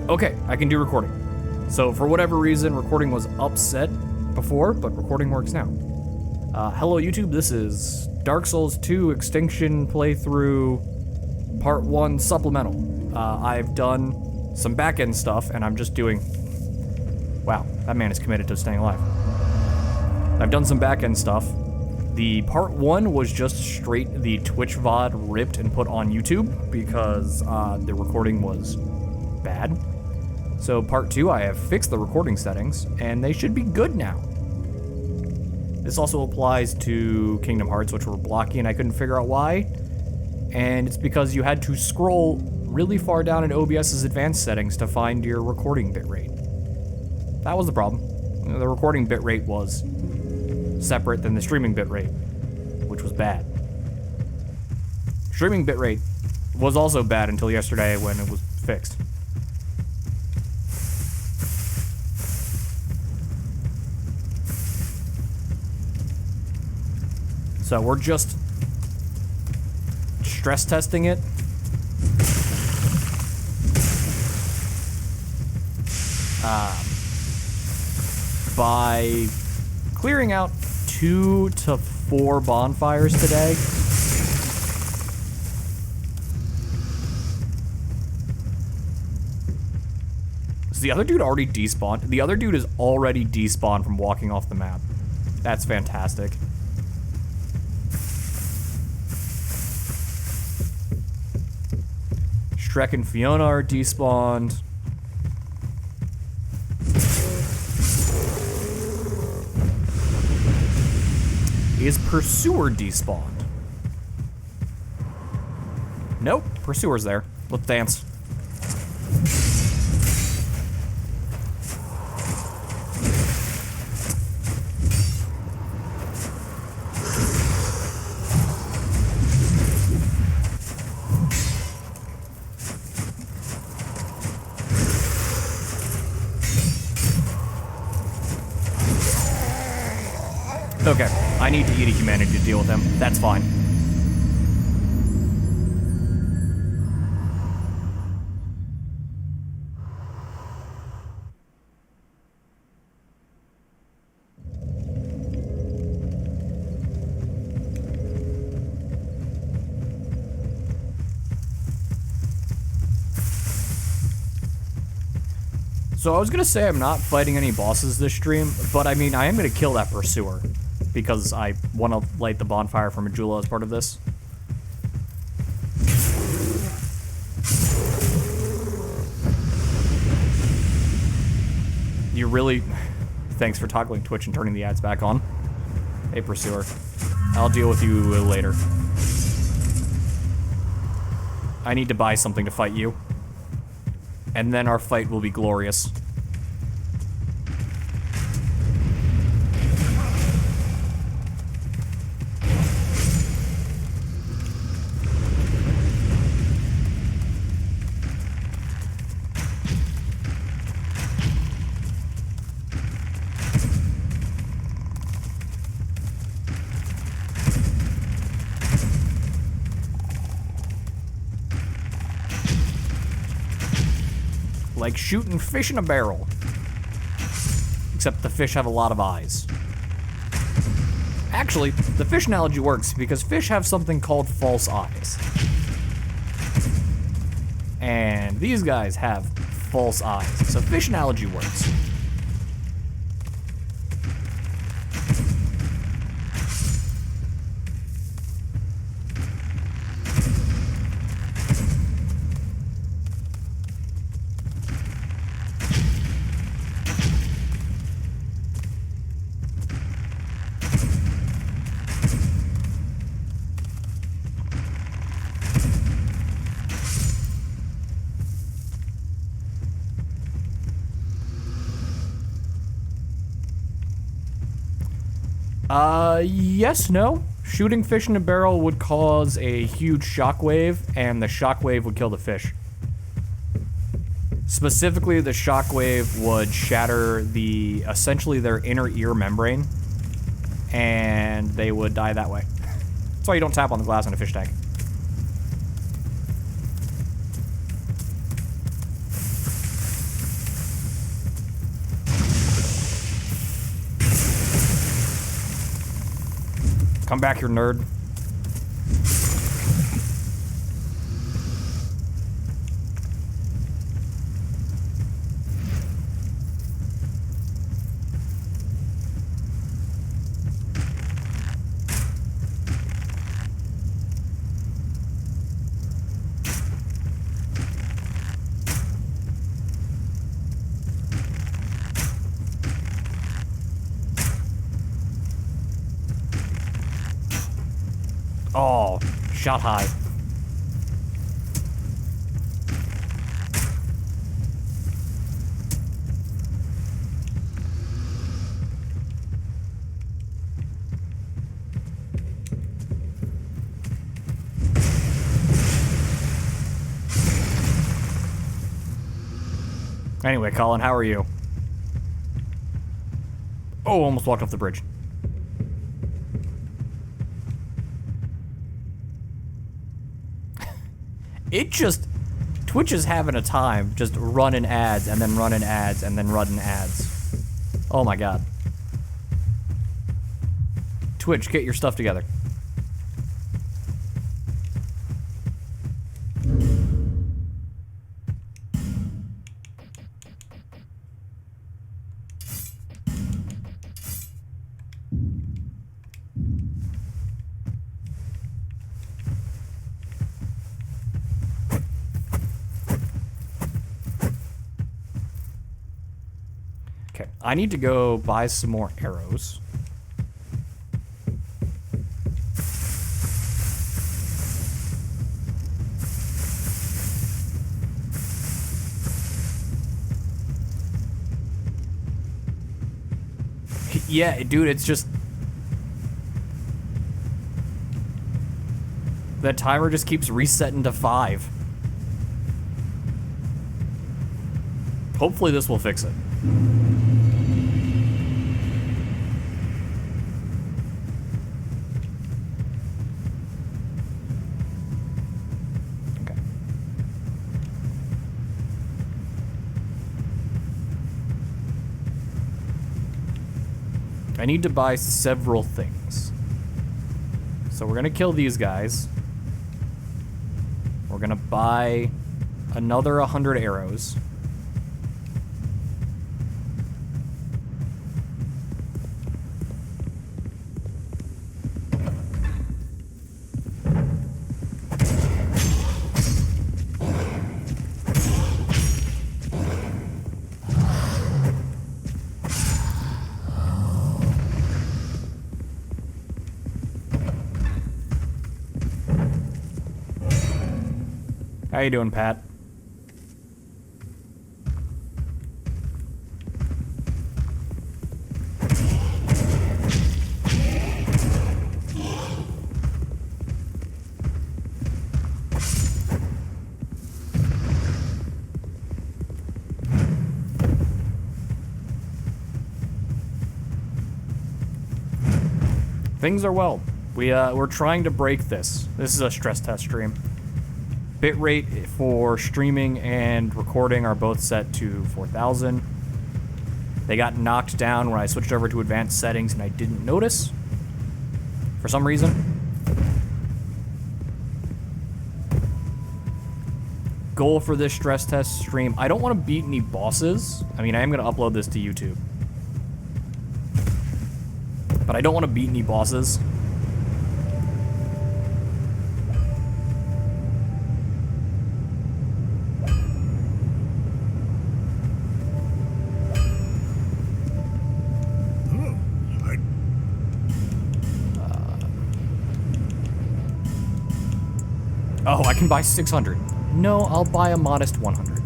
Okay, I can do recording. So for whatever reason, recording was upset before, but recording works now. Hello YouTube, this is Dark Souls 2 Extinction playthrough part 1 supplemental. I've done some back-end stuff, and I'm just doing... Wow, that man is committed to staying alive. I've done some back-end stuff. The part 1 was just straight the Twitch VOD ripped and put on YouTube because the recording was bad. So part 2, I have fixed the recording settings, and they should be good now. This also applies to Kingdom Hearts, which were blocky and I couldn't figure out why. And it's because you had to scroll really far down in OBS's advanced settings to find your recording bitrate. That was the problem. The recording bitrate was separate than the streaming bitrate, which was bad. Streaming bitrate was also bad until yesterday when it was fixed. So we're just stress testing it. By clearing out 2 to 4 bonfires today. Is the other dude already despawned? The other dude is already despawned from walking off the map. That's fantastic. Shrek and Fiona are despawned. Is Pursuer despawned? Nope, Pursuer's there. Let's dance. Okay, I need to eat a humanity to deal with him. That's fine. So I was gonna say I'm not fighting any bosses this stream, but I mean, I am gonna kill that Pursuer. Because I want to light the bonfire for Majula as part of this. You really... Thanks for toggling Twitch and turning the ads back on. Hey, Pursuer. I'll deal with you later. I need to buy something to fight you. And then our fight will be glorious. Like shooting fish in a barrel. Except the fish have a lot of eyes. Actually, the fish analogy works because fish have something called false eyes. And these guys have false eyes. So fish analogy works. Yes, no. Shooting fish in a barrel would cause a huge shockwave, and the shockwave would kill the fish. Specifically, the shockwave would shatter essentially their inner ear membrane, and they would die that way. That's why you don't tap on the glass in a fish tank. Come back here, nerd. Oh, shot high. Anyway, Colin, how are you? Oh, almost walked off the bridge. It just... Twitch is having a time just running ads and then running ads and then running ads. Oh my god. Twitch, get your stuff together. Okay, I need to go buy some more arrows. Yeah, dude, it's just... The timer just keeps resetting to 5. Hopefully this will fix it. Okay. I need to buy several things. So we're gonna kill these guys. We're gonna buy another 100 arrows. How you doing, Pat? Things are well. We're trying to break this. This is a stress test stream. Bitrate for streaming and recording are both set to 4,000. They got knocked down when I switched over to advanced settings and I didn't notice for some reason. Goal for this stress test stream, I don't want to beat any bosses. I mean, I am going to upload this to YouTube. But I don't want to beat any bosses. Oh, I can buy 600. No, I'll buy a modest 100.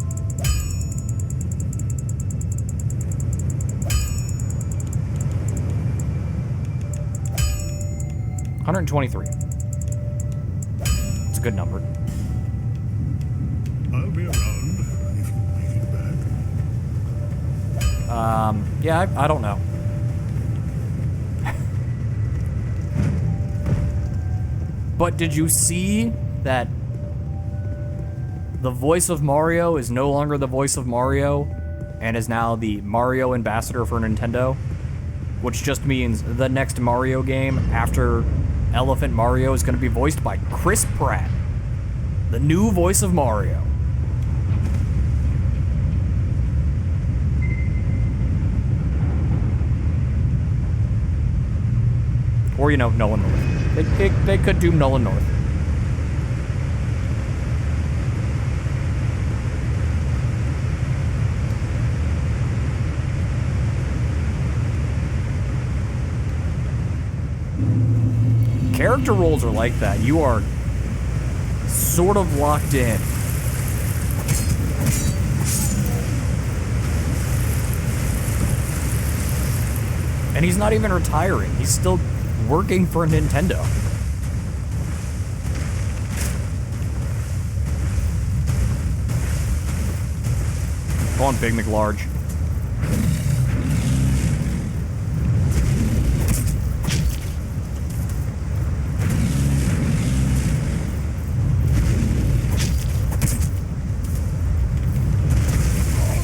$123. It's a good number. I'll be around if you make it back. Yeah, I don't know. But did you see that the voice of Mario is no longer the voice of Mario and is now the Mario ambassador for Nintendo, which just means the next Mario game after Elephant Mario is going to be voiced by Chris Pratt, the new voice of Mario. Or, you know, Nolan North. They could do Nolan North. Character roles are like that. You are sort of locked in. And he's not even retiring. He's still working for Nintendo. Go on, Big McLarge.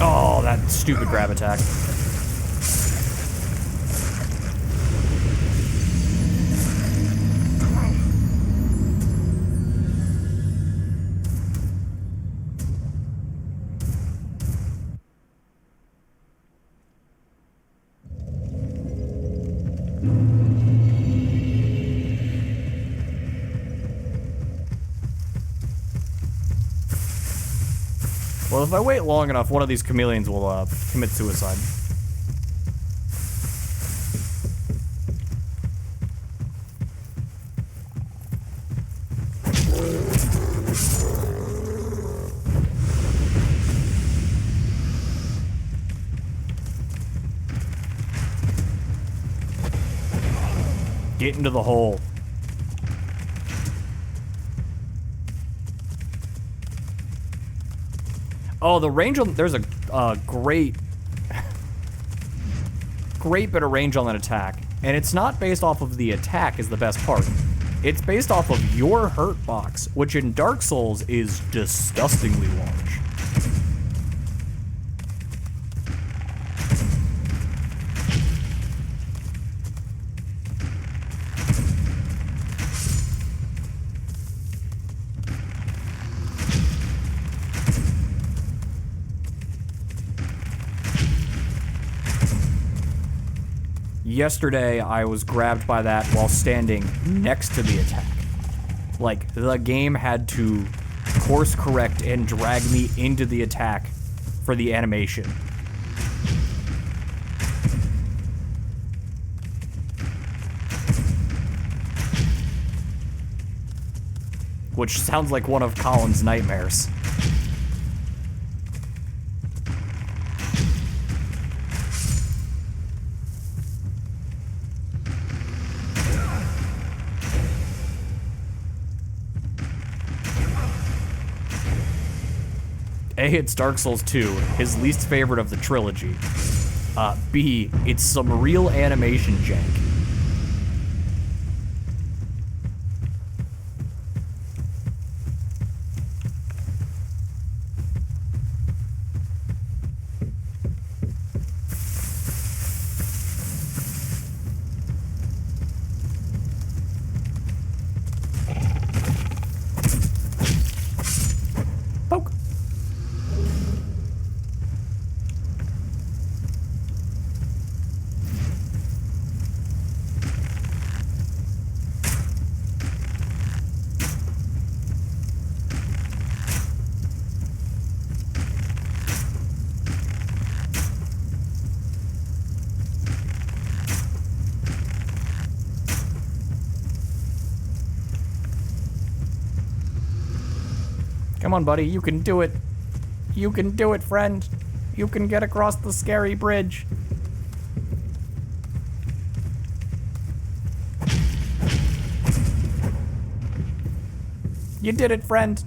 Oh, that stupid grab attack. Well, if I wait long enough, one of these chameleons will commit suicide. Get into the hole. Oh, the range on... There's a great bit of range on that attack. And it's not based off of the attack is the best part. It's based off of your hurt box, which in Dark Souls is disgustingly large. Yesterday, I was grabbed by that while standing next to the attack. Like, the game had to course correct and drag me into the attack for the animation. Which sounds like one of Colin's nightmares. A, it's Dark Souls 2, his least favorite of the trilogy. B, it's some real animation jank. Poke. Come on, buddy, you can do it. You can do it, friend. You can get across the scary bridge. You did it, friend.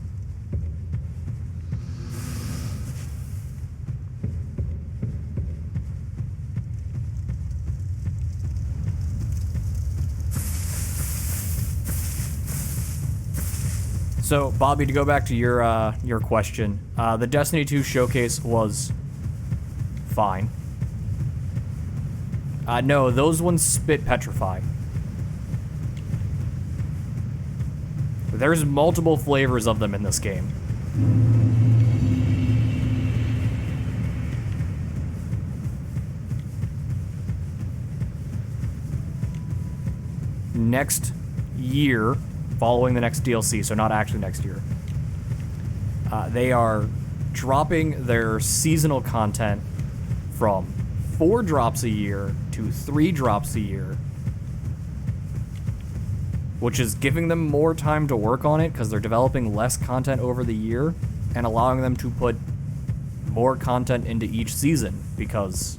So, Bobby, to go back to your question, the Destiny 2 showcase was fine. No, those ones spit petrify. There's multiple flavors of them in this game. Next year, following the next DLC, so not actually next year, they are dropping their seasonal content from 4 drops a year to 3 drops a year, which is giving them more time to work on it because they're developing less content over the year and allowing them to put more content into each season because,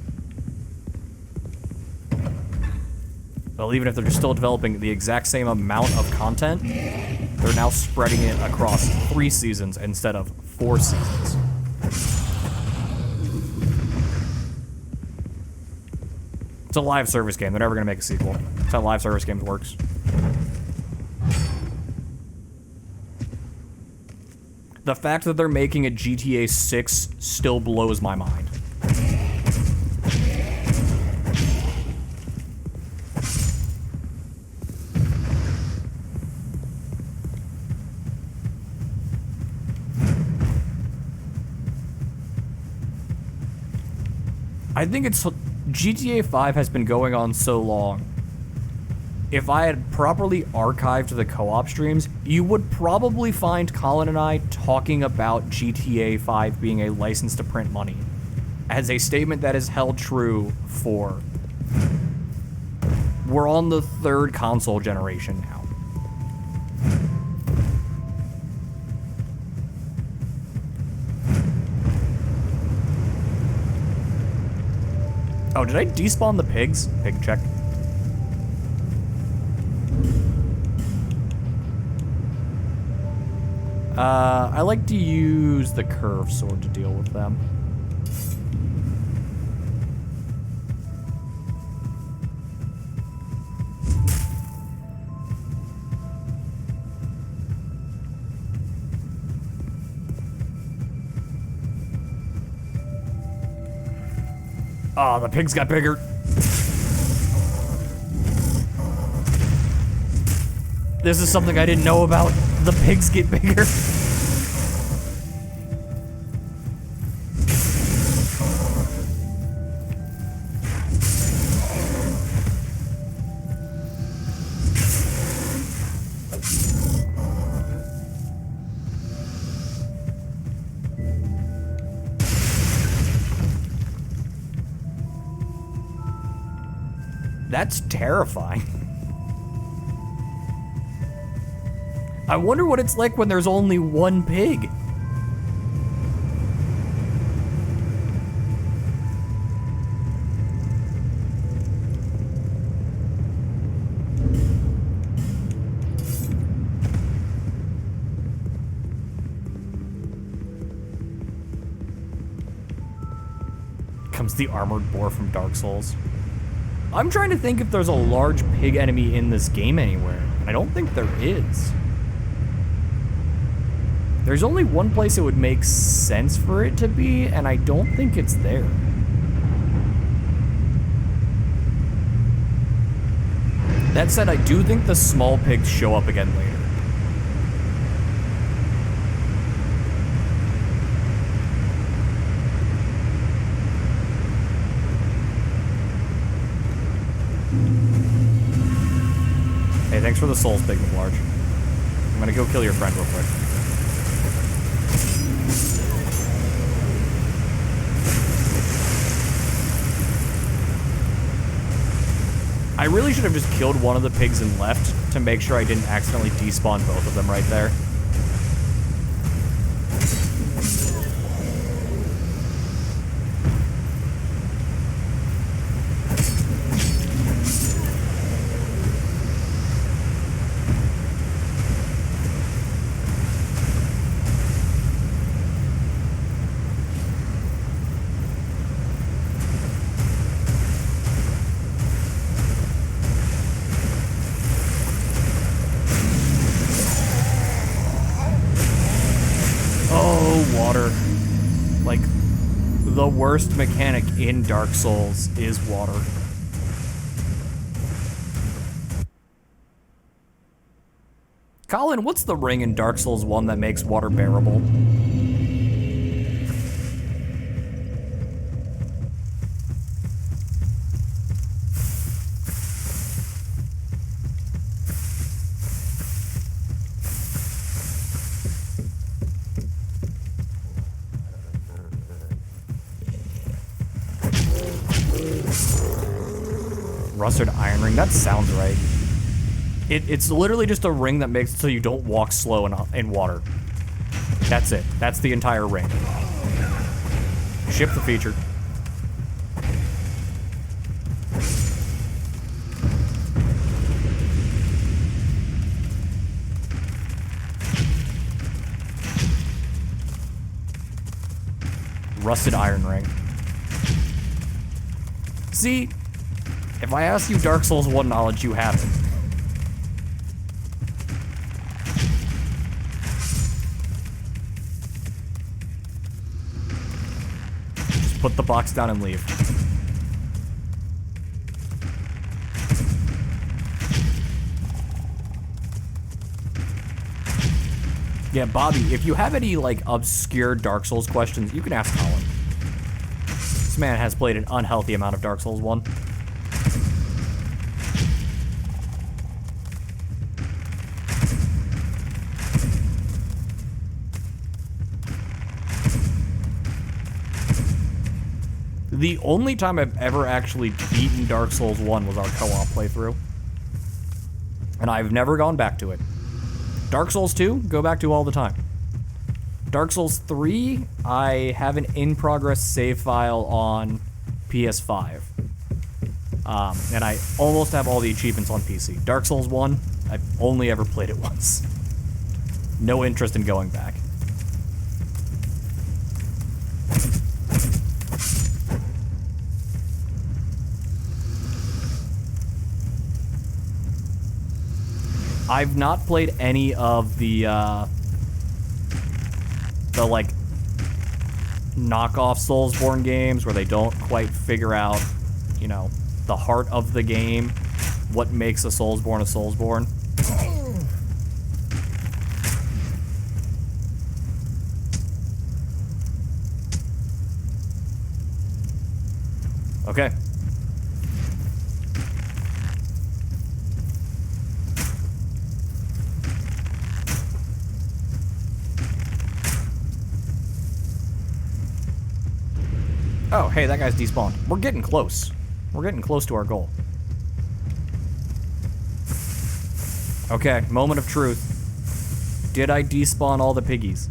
well, even if they're still developing the exact same amount of content, they're now spreading it across 3 seasons instead of 4 seasons. It's a live service game. They're never going to make a sequel. That's how live service games works. The fact that they're making a GTA 6 still blows my mind. I think it's... GTA 5 has been going on so long. If I had properly archived the co-op streams, you would probably find Colin and I talking about GTA 5 being a license to print money as a statement that is held true for... We're on the 3rd console generation now. Oh, did I despawn the pigs? Pig check. I like to use the curved sword to deal with them. Oh, the pigs got bigger. This is something I didn't know about. The pigs get bigger. That's terrifying. I wonder what it's like when there's only one pig. Comes the armored boar from Dark Souls. I'm trying to think if there's a large pig enemy in this game anywhere. I don't think there is. There's only one place it would make sense for it to be, and I don't think it's there. That said, I do think the small pigs show up again later. Hey, thanks for the souls, Big McLarge. I'm gonna go kill your friend real quick. I really should have just killed one of the pigs and left to make sure I didn't accidentally despawn both of them right there. The worst mechanic in Dark Souls is water. Colin, what's the ring in Dark Souls 1 that makes water bearable? Rusted iron ring, that sounds right. It's literally just a ring that makes it so you don't walk slow in water. That's it. That's the entire ring. Ship the feature. Rusted iron ring. See, if I ask you Dark Souls 1 knowledge, you have it. Just put the box down and leave. Yeah, Bobby, if you have any, like, obscure Dark Souls questions, you can ask Colin. This man has played an unhealthy amount of Dark Souls 1. The only time I've ever actually beaten Dark Souls 1 was our co-op playthrough. And I've never gone back to it. Dark Souls 2, go back to all the time. Dark Souls 3, I have an in-progress save file on PS5. And I almost have all the achievements on PC. Dark Souls 1, I've only ever played it once. No interest in going back. I've not played any of the like knockoff Soulsborne games where they don't quite figure out, you know, the heart of the game, what makes a Soulsborne a Soulsborne. Okay. Oh, hey, that guy's despawned. We're getting close. We're getting close to our goal. Okay, moment of truth. Did I despawn all the piggies?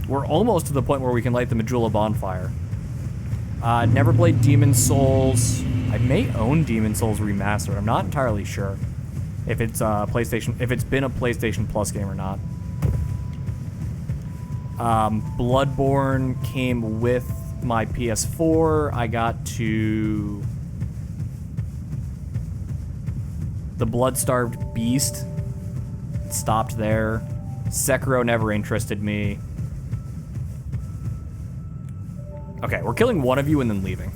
We're almost to the point where we can light the Majula bonfire. Never played Demon Souls. I may own Demon Souls Remastered. I'm not entirely sure if it's if it's been a PlayStation Plus game or not. Bloodborne came with my PS4. I got to the Blood-Starved Beast. It stopped there. Sekiro never interested me. Okay, we're killing one of you and then leaving.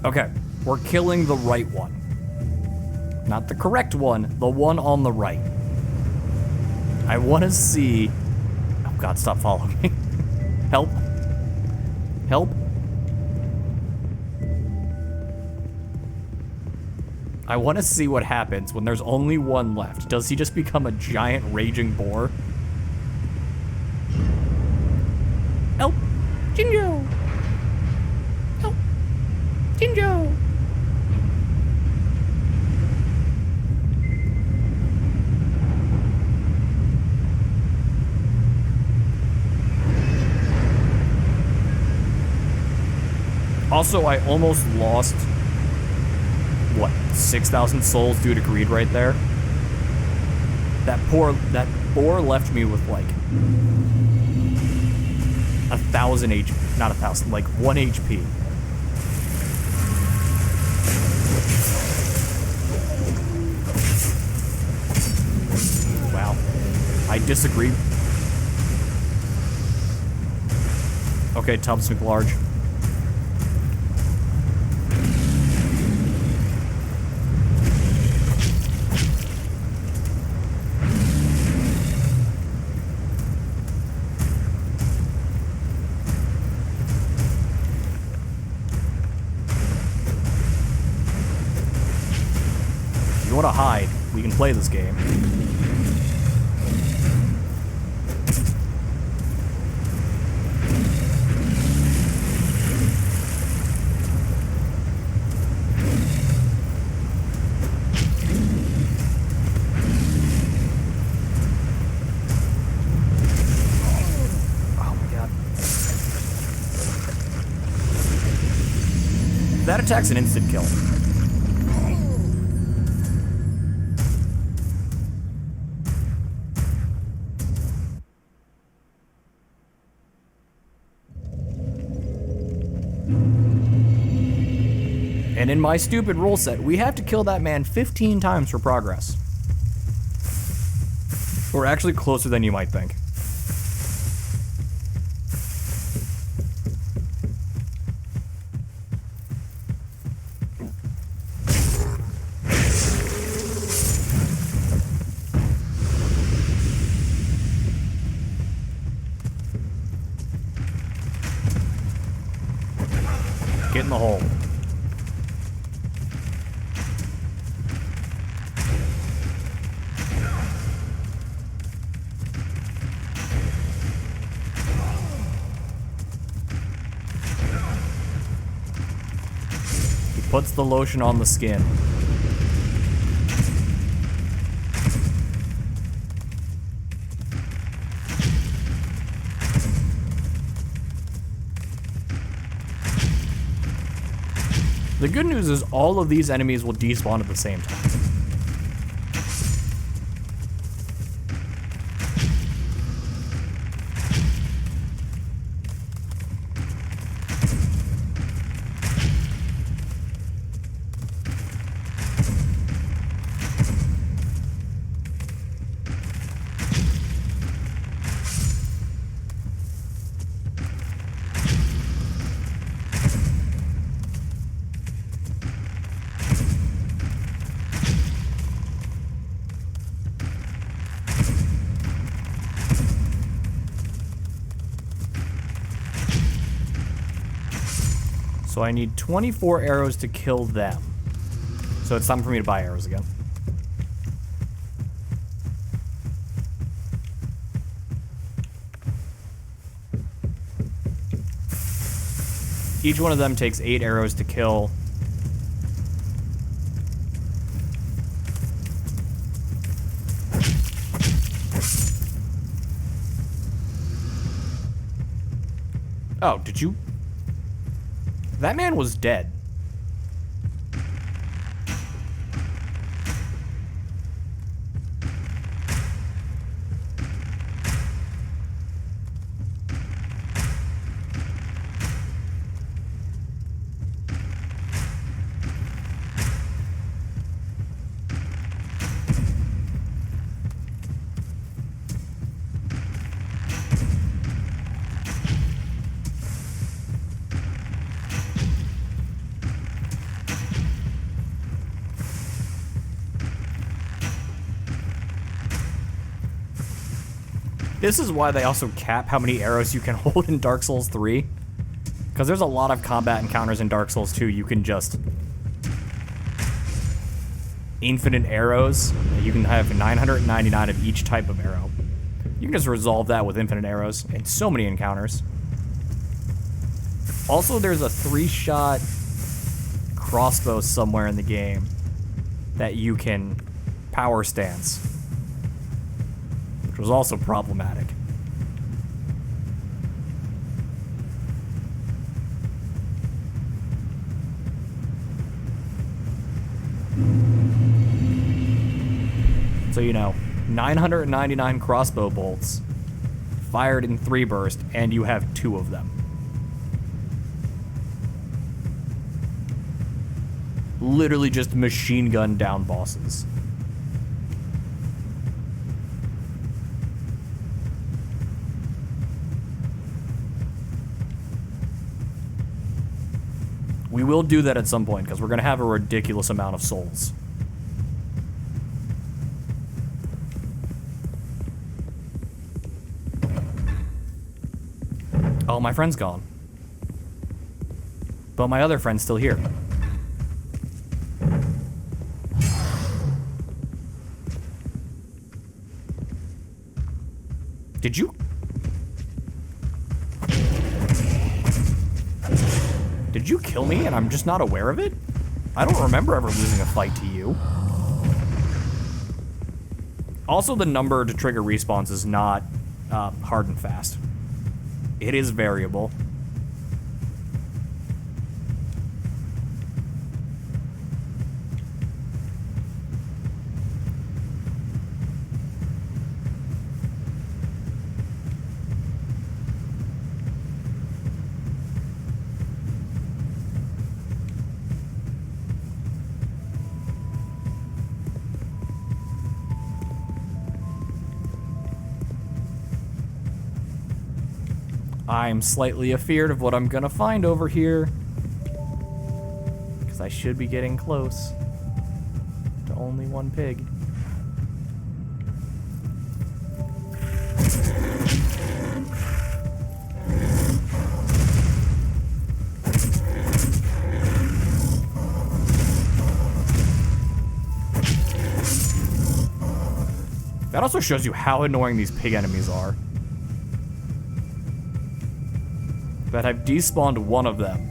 Okay, we're killing the right one. Not the correct one, the one on the right. I want to see... Oh god, stop following me. Help. Help. I want to see what happens when there's only one left. Does he just become a giant raging boar? Help! Jinjo! Help! Jinjo! Also, I almost lost, what, 6,000 souls due to greed right there? That boar left me with like 1,000 HP, not 1,000, like 1 HP. Wow, I disagree. Okay, Tubbs McLarge. If you want to hide, we can play this game. That attack's an instant kill. And in my stupid rule set, we have to kill that man 15 times for progress. We're actually closer than you might think. Get in the hole. He puts the lotion on the skin. The good news is all of these enemies will despawn at the same time. So I need 24 arrows to kill them. So it's time for me to buy arrows again. Each one of them takes 8 arrows to kill. Oh, did you? That man was dead. This is why they also cap how many arrows you can hold in Dark Souls 3. Because there's a lot of combat encounters in Dark Souls 2 you can just... infinite arrows. You can have 999 of each type of arrow. You can just resolve that with infinite arrows in so many encounters. Also, there's a 3-shot crossbow somewhere in the game that you can power stance. Which was also problematic. So you know, 999 crossbow bolts fired in 3 bursts, and you have 2 of them. Literally just machine gun down bosses. We will do that at some point, because we're going to have a ridiculous amount of souls. Oh, my friend's gone. But my other friend's still here. Did you? Did you kill me and I'm just not aware of it? I don't remember ever losing a fight to you. Also, the number to trigger respawns is not hard and fast. It is variable. I'm slightly afeared of what I'm gonna find over here, because I should be getting close to only 1 pig. That also shows you how annoying these pig enemies are. But I've despawned 1 of them.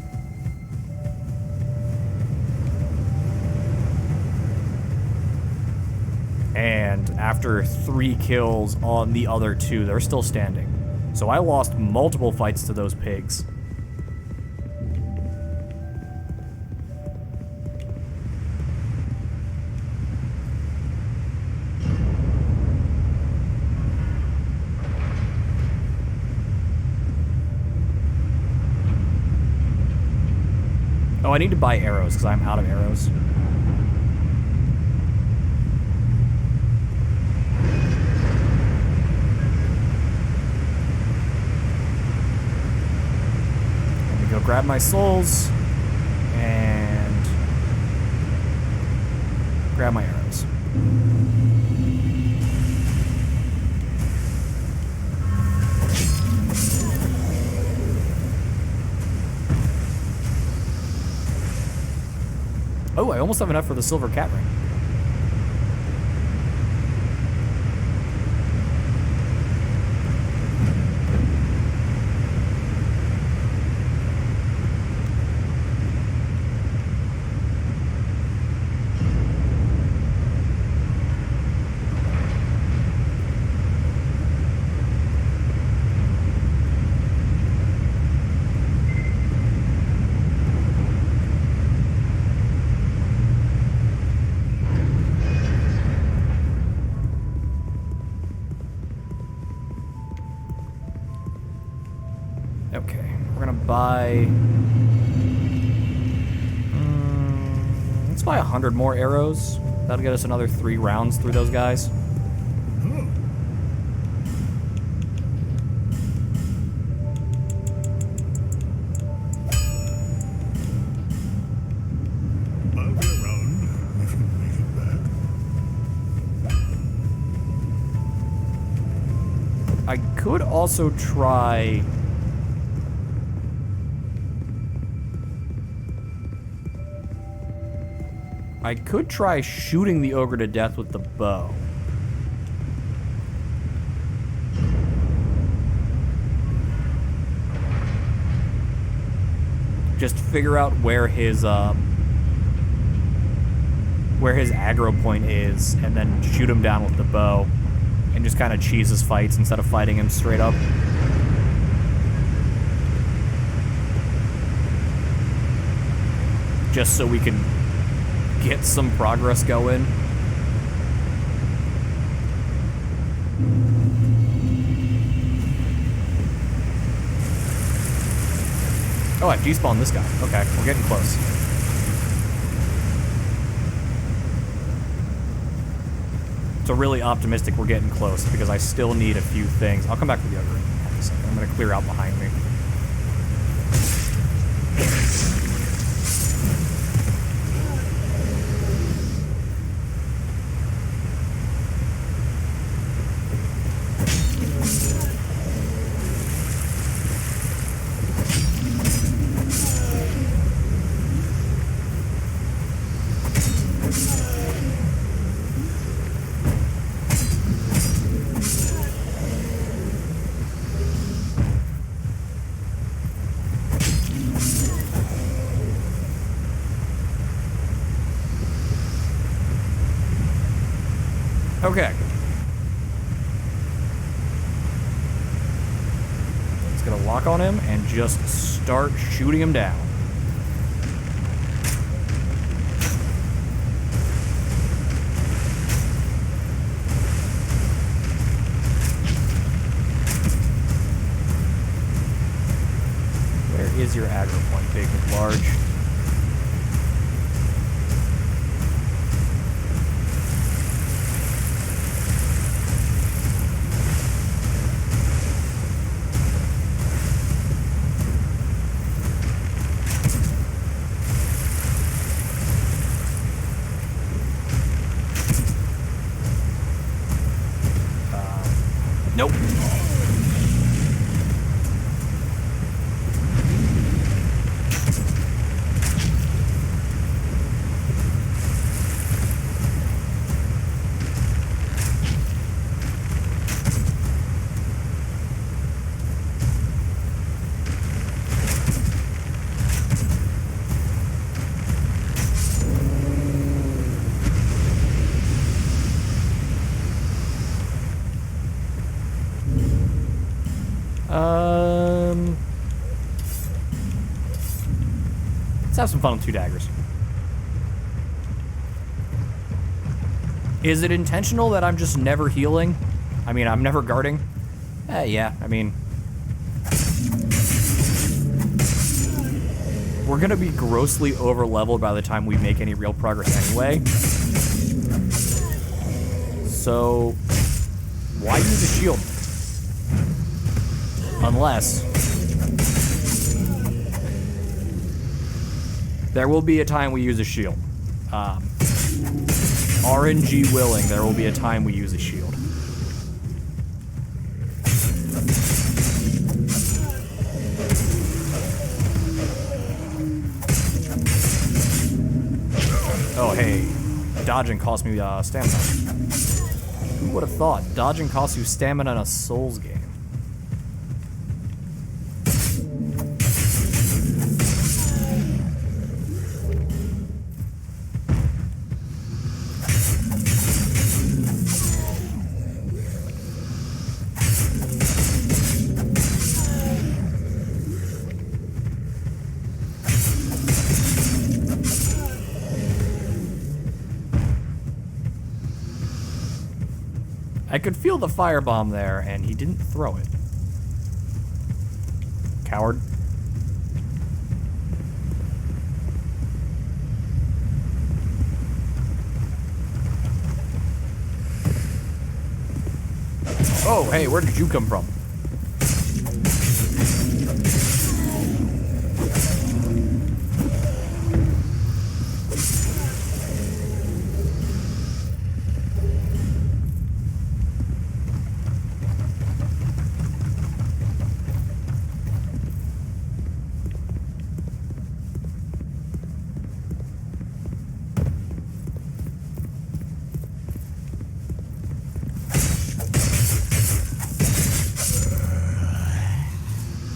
And after 3 kills on the other 2, they're still standing. So I lost multiple fights to those pigs. Oh, I need to buy arrows because I'm out of arrows. Let me go grab my souls and grab my arrows. Oh, I almost have enough for the silver cat ring. Okay, we're gonna buy... let's buy 100 more arrows. That'll get us another 3 rounds through those guys. I'll be around if you make it back. I could also try... I could try shooting the ogre to death with the bow. Just figure out where his aggro point is, and then shoot him down with the bow, and just kind of cheese his fights instead of fighting him straight up. Just so we can get some progress going. Oh, I despawned this guy. Okay, we're getting close. So really optimistic we're getting close because I still need a few things. I'll come back with the other in a second. I'm gonna clear out behind me. Okay. It's gonna lock on him and just start shooting him down. Where is your aggro point, big and large? Nope. Let's have some fun with 2 daggers. Is it intentional that I'm just never healing? I mean, I'm never guarding? Yeah, I mean... We're gonna be grossly over-leveled by the time we make any real progress anyway. So... why use a shield? Unless... there will be a time we use a shield. RNG willing, there will be a time we use a shield. Oh, hey. Dodging cost me stamina. Who would have thought? Dodging costs you stamina in a Souls game. I could feel the firebomb there, and he didn't throw it. Coward. Oh, hey, where did you come from?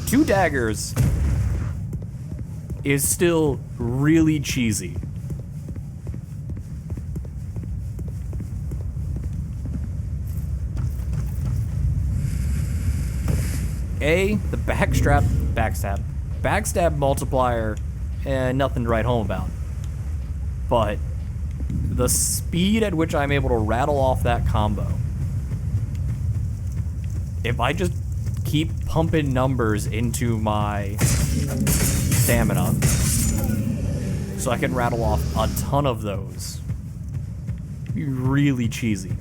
Two daggers is still really cheesy. A, the backstab multiplier, nothing to write home about. But the speed at which I'm able to rattle off that combo. If I just keep pumping numbers into my stamina, so I can rattle off a ton of those. It'd be really cheesy.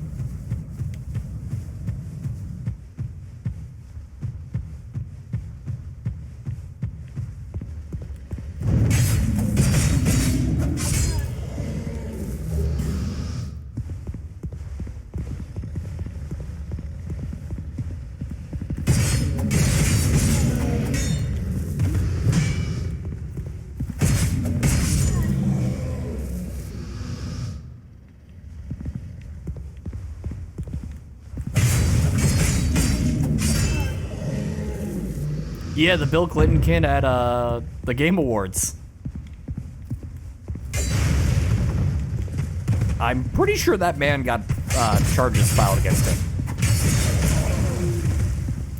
Yeah, the Bill Clinton kid at the Game Awards. I'm pretty sure that man got charges filed against him.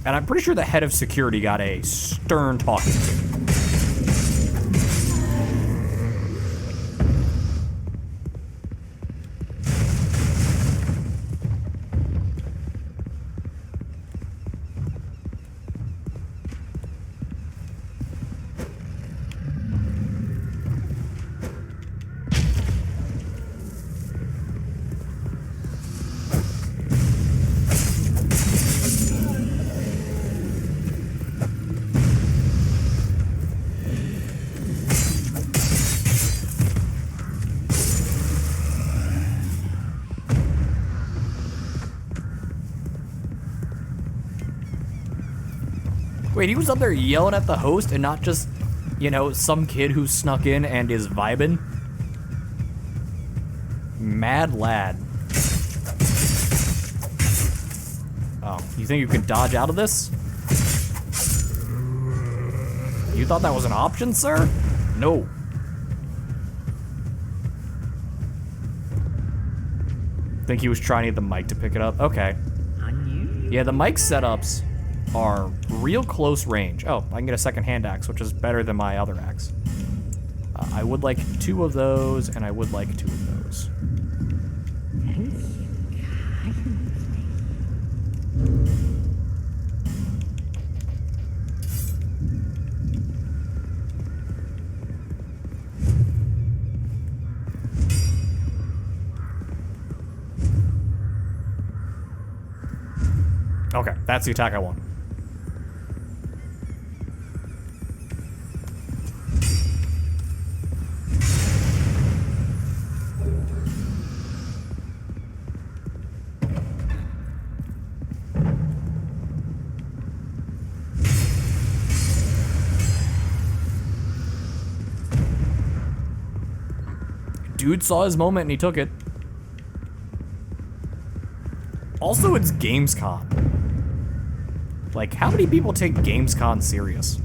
And I'm pretty sure the head of security got a stern talking to. Wait, he was up there yelling at the host and not just, you know, some kid who snuck in and is vibing? Mad lad. Oh, you think you can dodge out of this? You thought that was an option, sir? No. Think he was trying to get the mic to pick it up? Okay. Yeah, the mic setups are real close range. Oh, I can get a second hand axe, which is better than my other axe. I would like 2 of those, and I would like 2 of those. Okay, that's the attack I want. Dude saw his moment and he took it. Also, it's Gamescom. Like, how many people take Gamescom serious?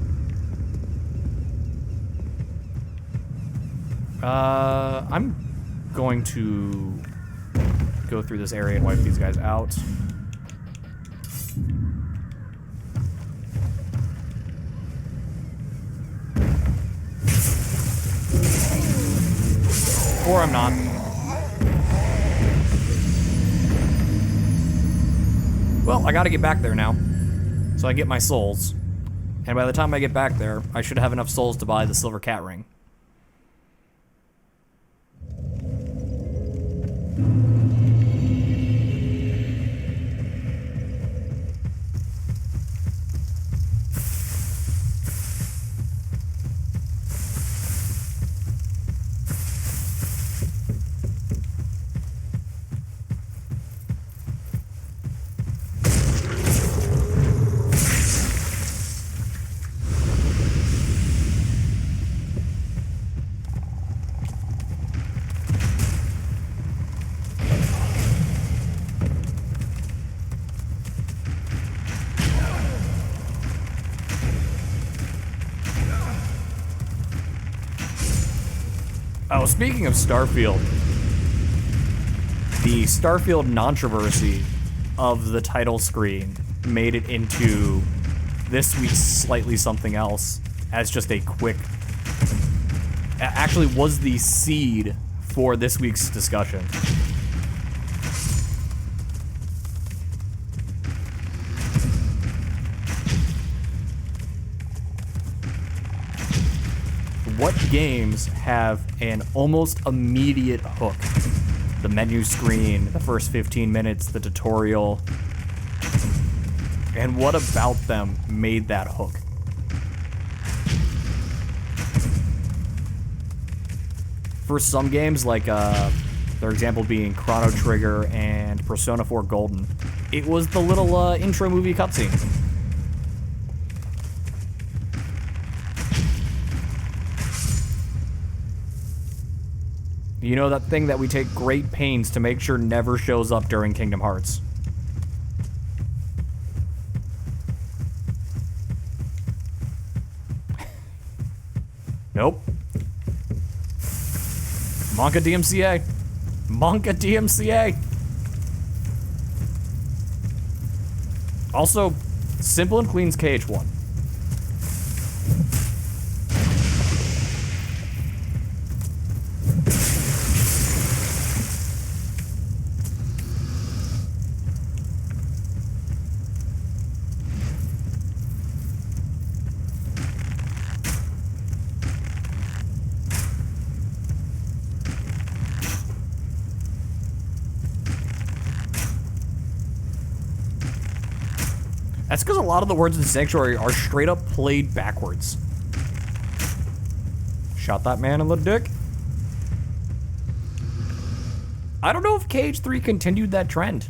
I'm going to go through this area and wipe these guys out. Or I'm not. Well, I gotta get back there now. So I get my souls. And by the time I get back there, I should have enough souls to buy the silver cat ring. Oh, speaking of Starfield, the Starfield controversy of the title screen made it into this week's Slightly Something Else as just a quick... Actually was the seed for this week's discussion. What games have an almost immediate hook? The menu screen, the first 15 minutes, the tutorial. And what about them made that hook? For some games, like their example being Chrono Trigger and Persona 4 Golden, it was the little intro movie cutscene. You know, that thing that we take great pains to make sure never shows up during Kingdom Hearts. Nope. Monka DMCA. Monka DMCA. Also, Simple and Clean's KH1. That's because a lot of the words in Sanctuary are straight up played backwards. Shot that man in the dick. I don't know if KH3 continued that trend.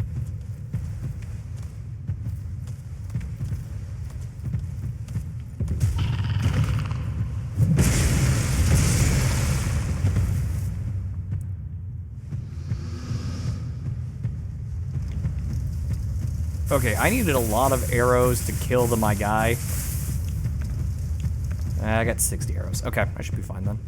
Okay, I needed a lot of arrows to kill my guy. I got 60 arrows. Okay, I should be fine then.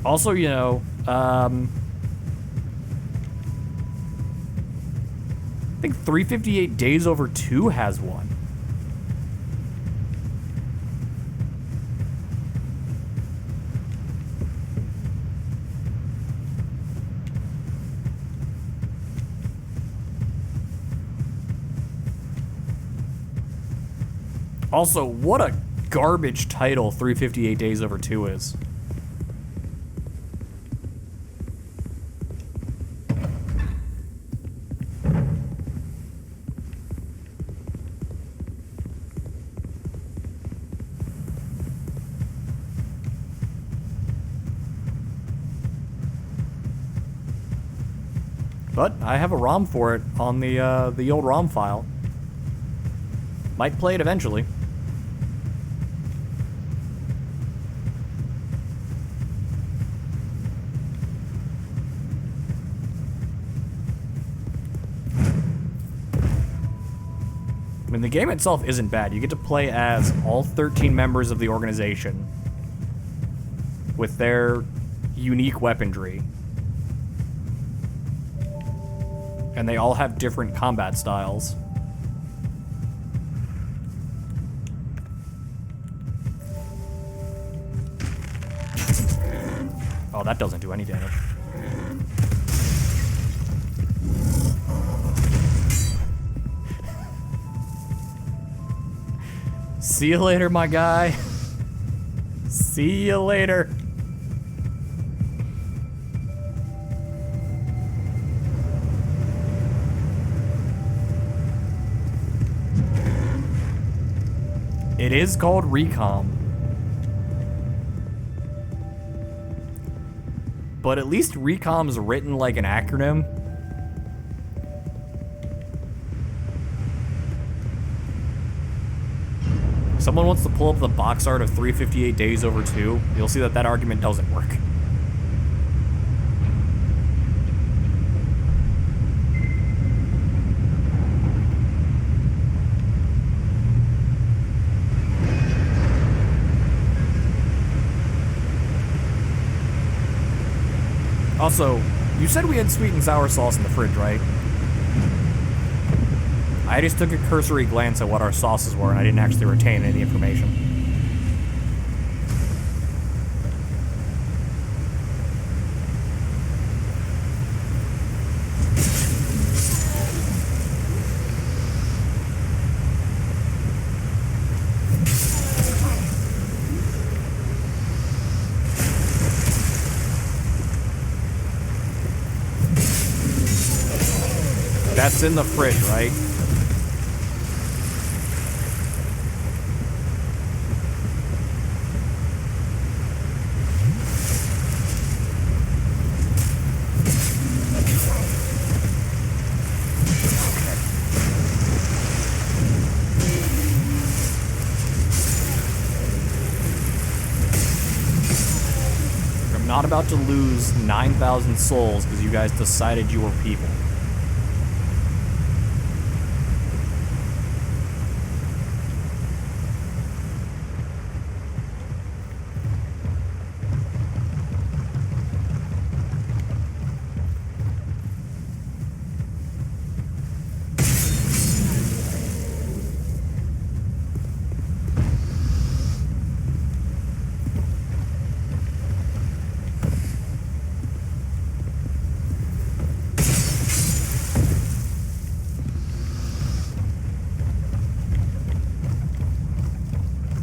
Also, you know, I think 358 Days Over 2 has one. Also, what a garbage title 358 Days Over 2 is. But I have a ROM for it on the old ROM file. Might play it eventually. I mean, the game itself isn't bad. You get to play as all 13 members of the organization with their unique weaponry. And they all have different combat styles. Oh, that doesn't do any damage. See you later, my guy. See you later. It is called Recom. But at least Recom's written like an acronym. If someone wants to pull up the box art of 358 Days Over 2, you'll see that that argument doesn't work. Also, you said we had sweet and sour sauce in the fridge, right? I just took a cursory glance at what our sauces were, and I didn't actually retain any information. That's in the fridge, right? I'm not about to lose 9,000 souls because you guys decided you were people.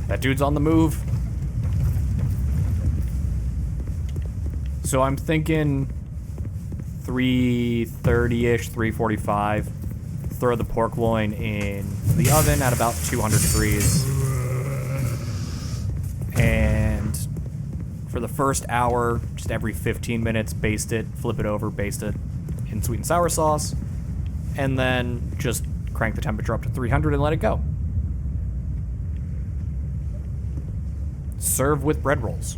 That dude's on the move. So I'm thinking 3:30-ish, 3:45. Throw the pork loin in the oven at about 200 degrees. And for the first hour, just every 15 minutes, baste it, flip it over, baste it in sweet and sour sauce. And then just crank the temperature up to 300 and let it go. Serve with bread rolls.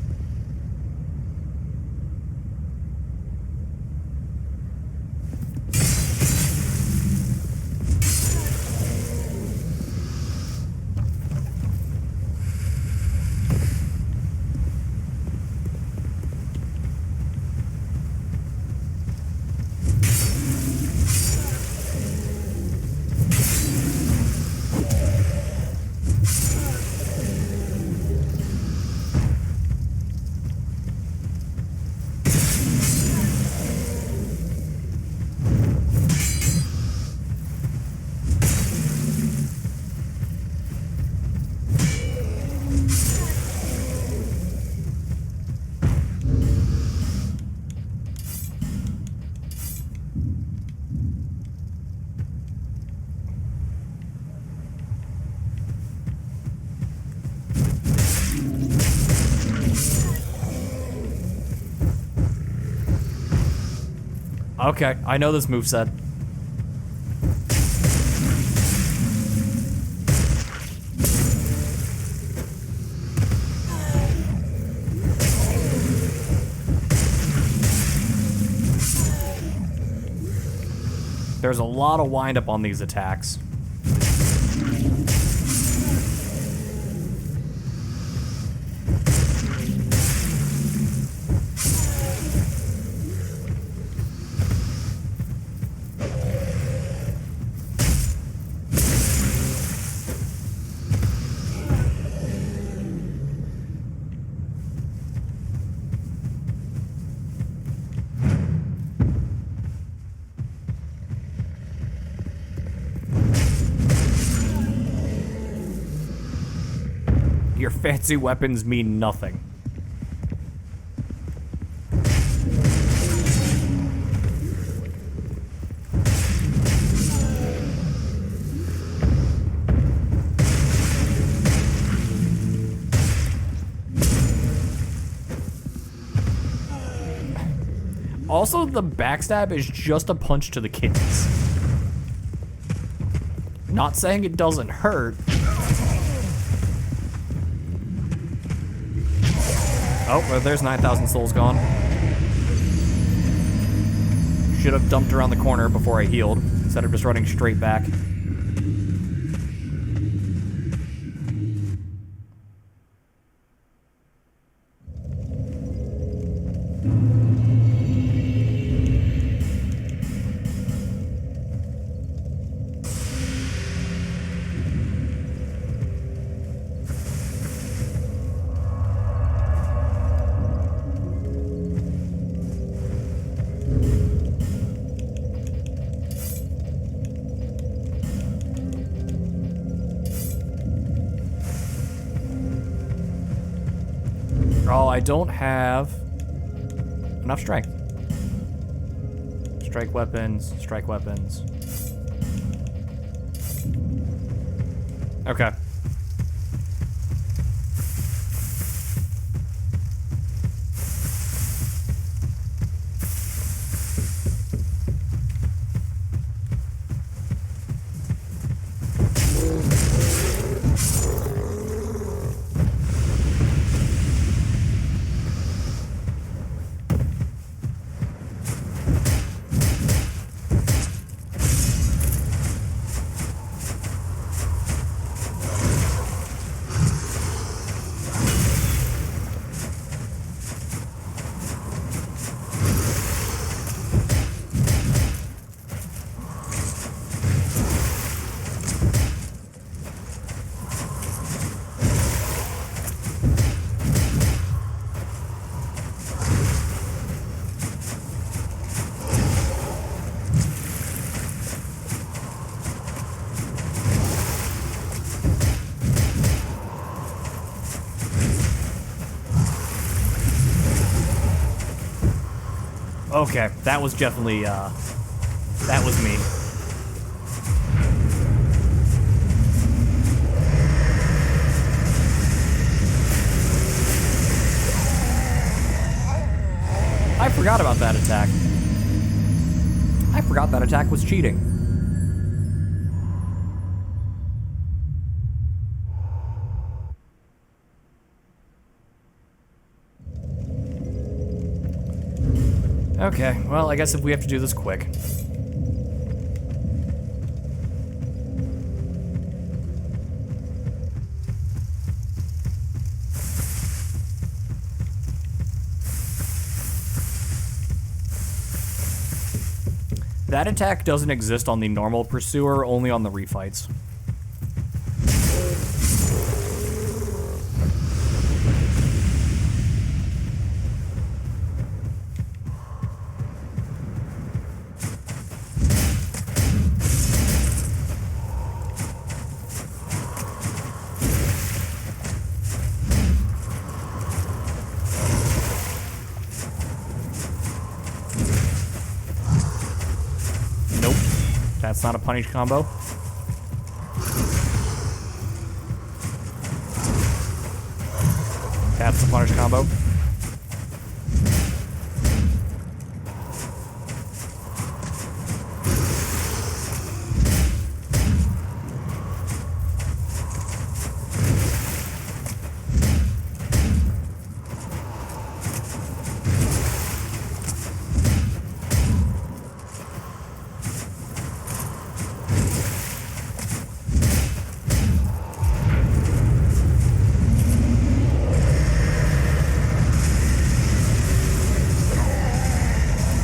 Okay, I know this moveset. There's a lot of wind-up on these attacks. Your fancy weapons mean nothing. Also, the backstab is just a punch to the kidneys. Not saying it doesn't hurt. Oh, well, there's 9,000 souls gone. Should have dumped around the corner before I healed, instead of just running straight back. I don't have enough strength. Strike weapons, strike weapons. Okay. Okay, that was definitely, that was me. I forgot about that attack. I forgot that attack was cheating. Okay, well, I guess if we have to do this quick. That attack doesn't exist on the normal pursuer, only on the refights. That's not a punish combo. That's the punish combo.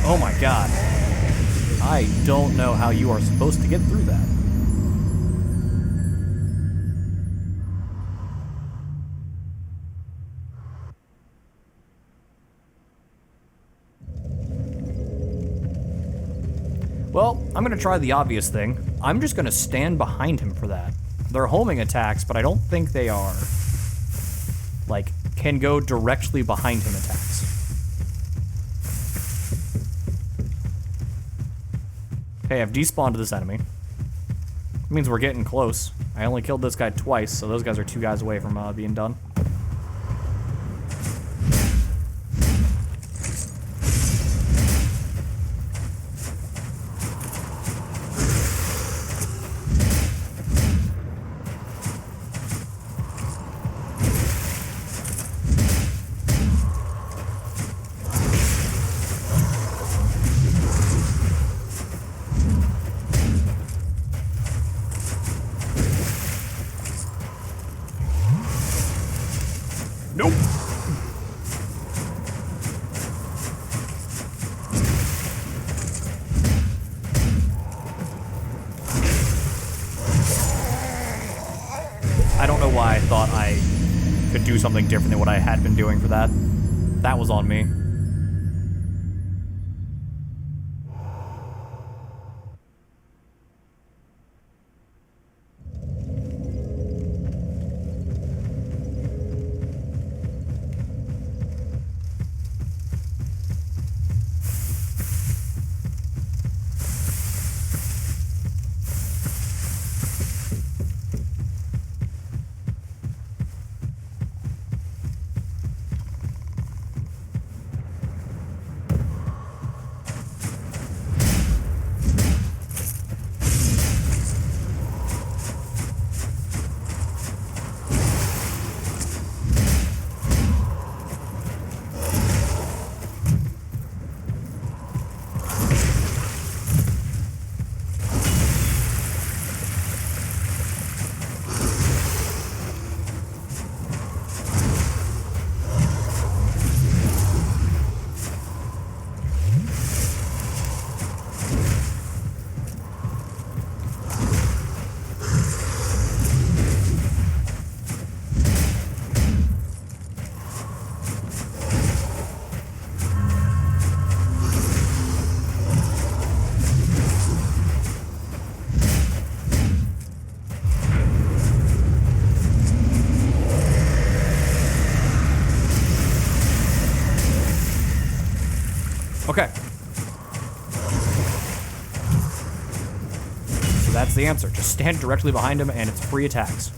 Oh my god. I don't know how you are supposed to get through that. Well, I'm gonna try the obvious thing. I'm just gonna stand behind him for that. They're homing attacks, but I don't think they are, like, can go directly behind him attacks. Okay, I've despawned this enemy. It means we're getting close. I only killed this guy twice, so those guys are 2 guys away from being done. Nope. I don't know why I thought I could do something different than what I had been doing for that. That was on me. that's the answer. Just stand directly behind him and it's free attacks.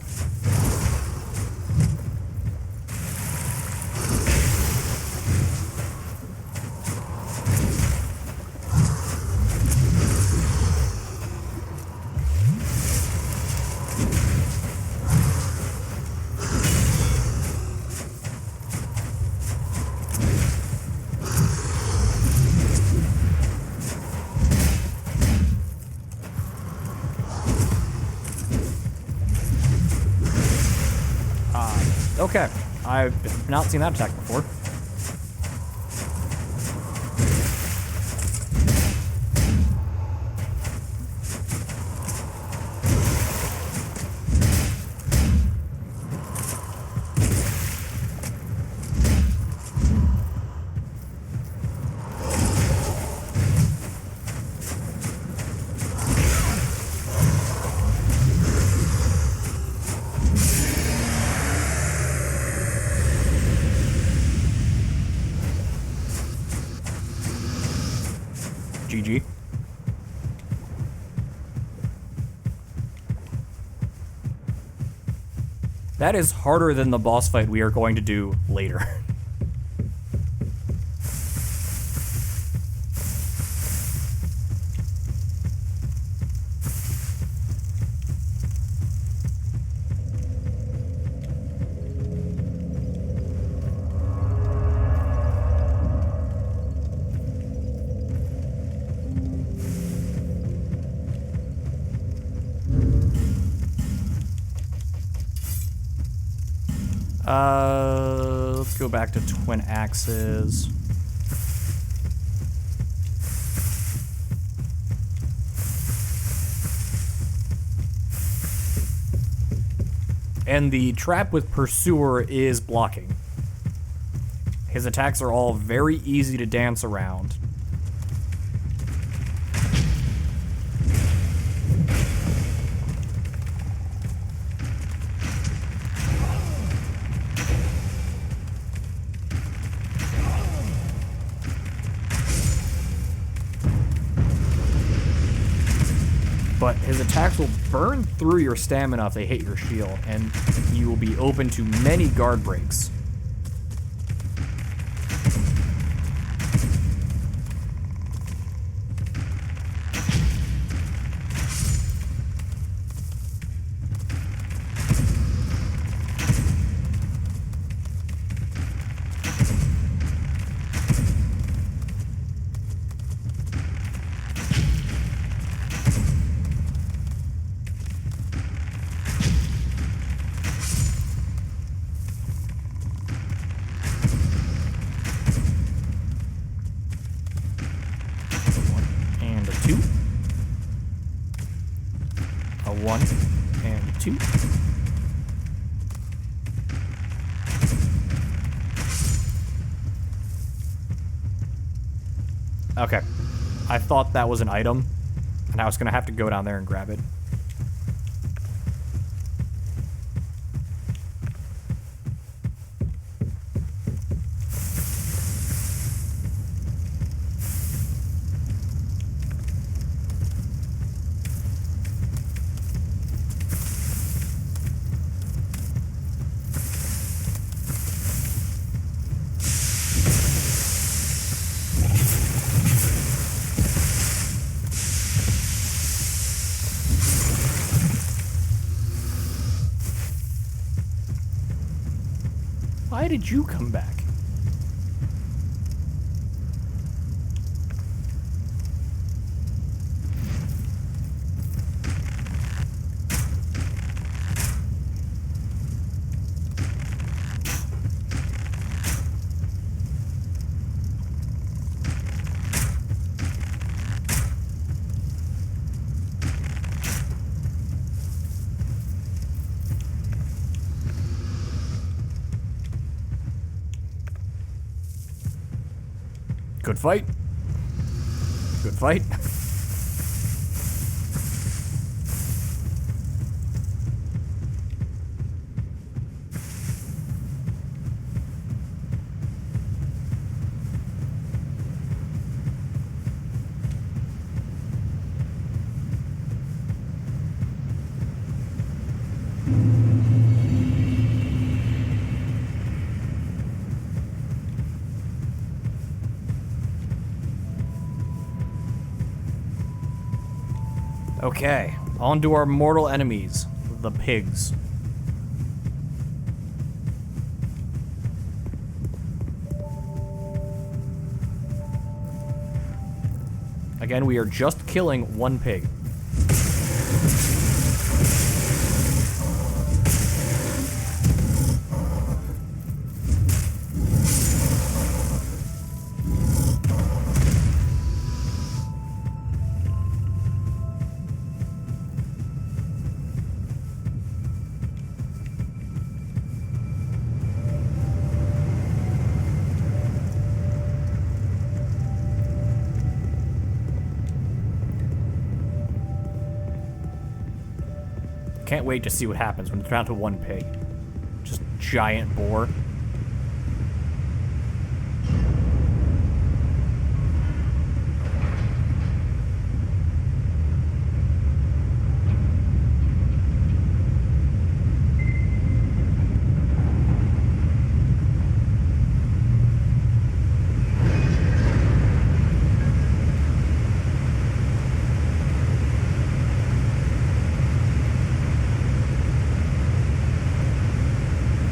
Okay, I've not seen that attack before. GG. That is harder than the boss fight we are going to do later. Let's go back to twin axes. And the trap with Pursuer is blocking. His attacks are all very easy to dance around. But his attacks will burn through your stamina if they hit your shield, and you will be open to many guard breaks. A 1 and 2. Okay. I thought that was an item, and I was gonna have to go down there and grab it. Why did you come back? Good fight. Good fight. Okay, on to our mortal enemies, the pigs. Again, we are just killing one pig. Can't wait to see what happens when it's down to one pig. Just giant boar.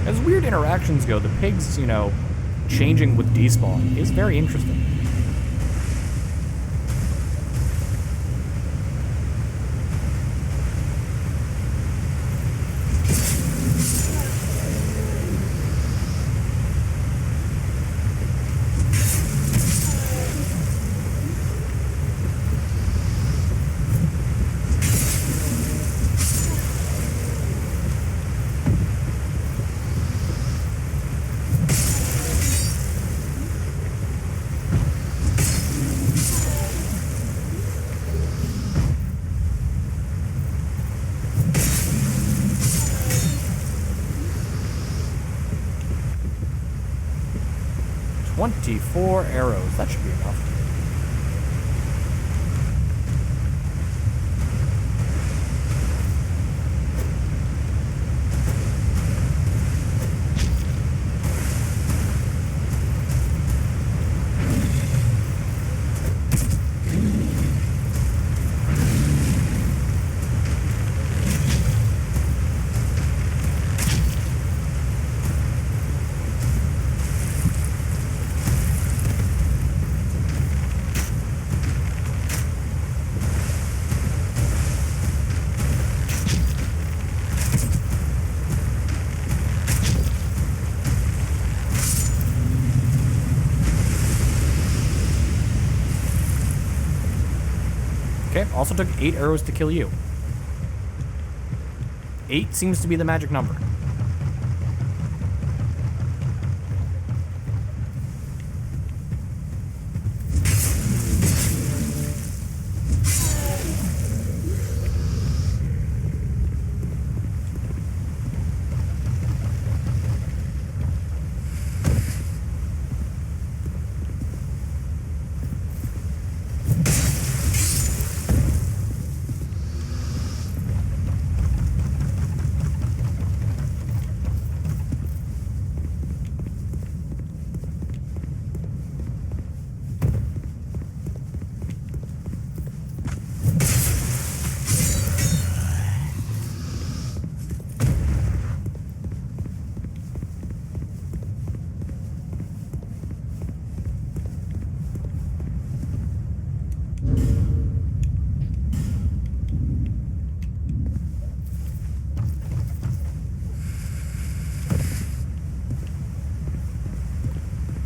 As weird interactions go, the pigs, you know, changing with despawn is very interesting. "24 arrows. That should be enough. Okay, also took 8 arrows to kill you. 8 seems to be the magic number.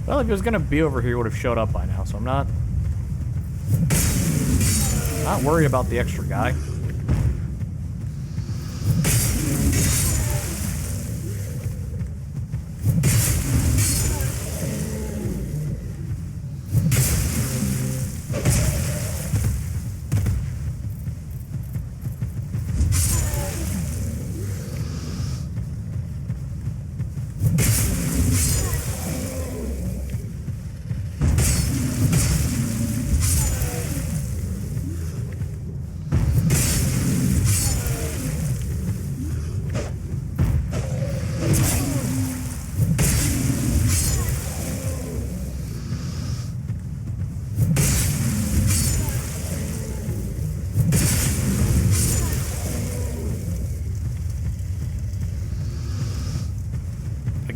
Well, if he was gonna be over here, he would have showed up by now, so I'm not worried about the extra guy.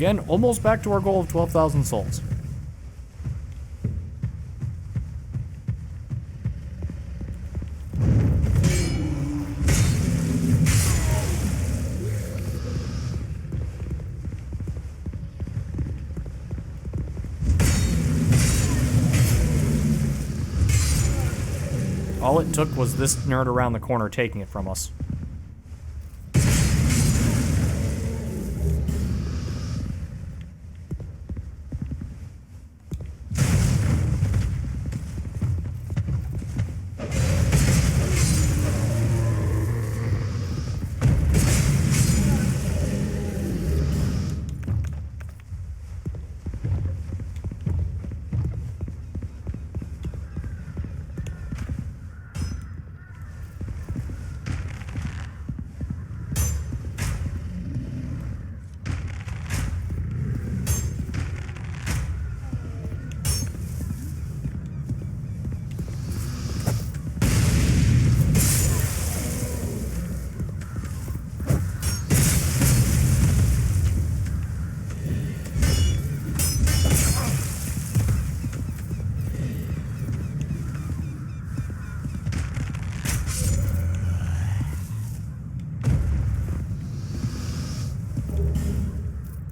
again, almost back to our goal of 12,000 souls. All it took was this nerd around the corner taking it from us.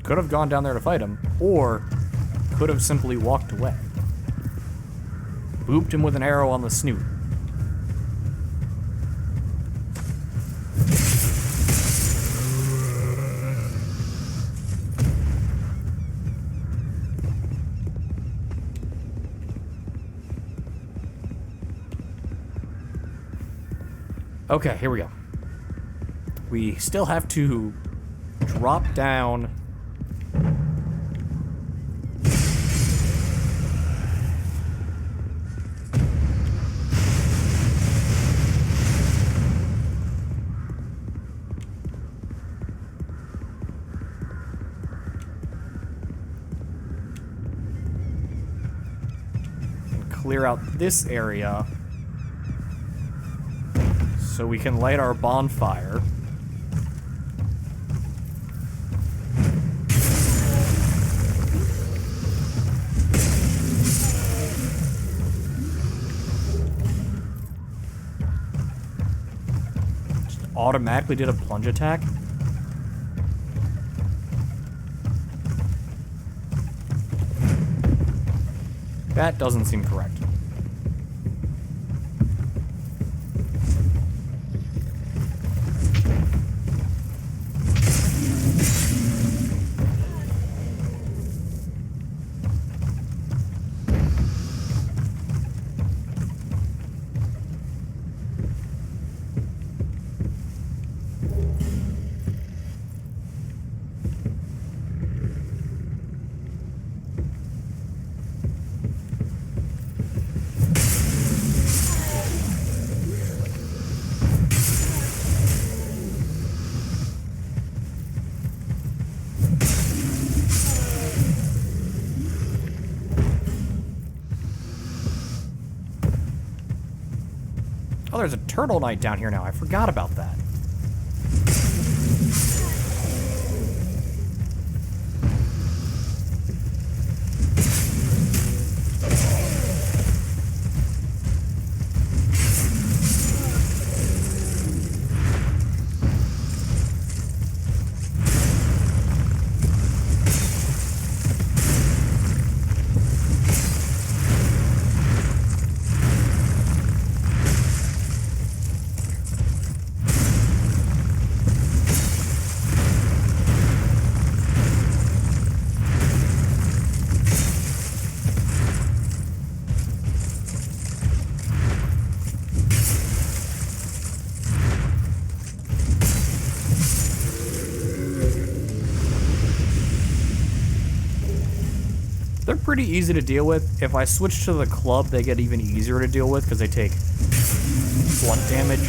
Could have gone down there to fight him, or could have simply walked away. Booped him with an arrow on the snoot. Okay, here we go. We still have to drop down. Clear out this area so we can light our bonfire. Just automatically did a plunge attack. That doesn't seem correct. Oh, there's a turtle knight down here now. I forgot about that. They're pretty easy to deal with. If I switch to the club, they get even easier to deal with because they take blunt damage.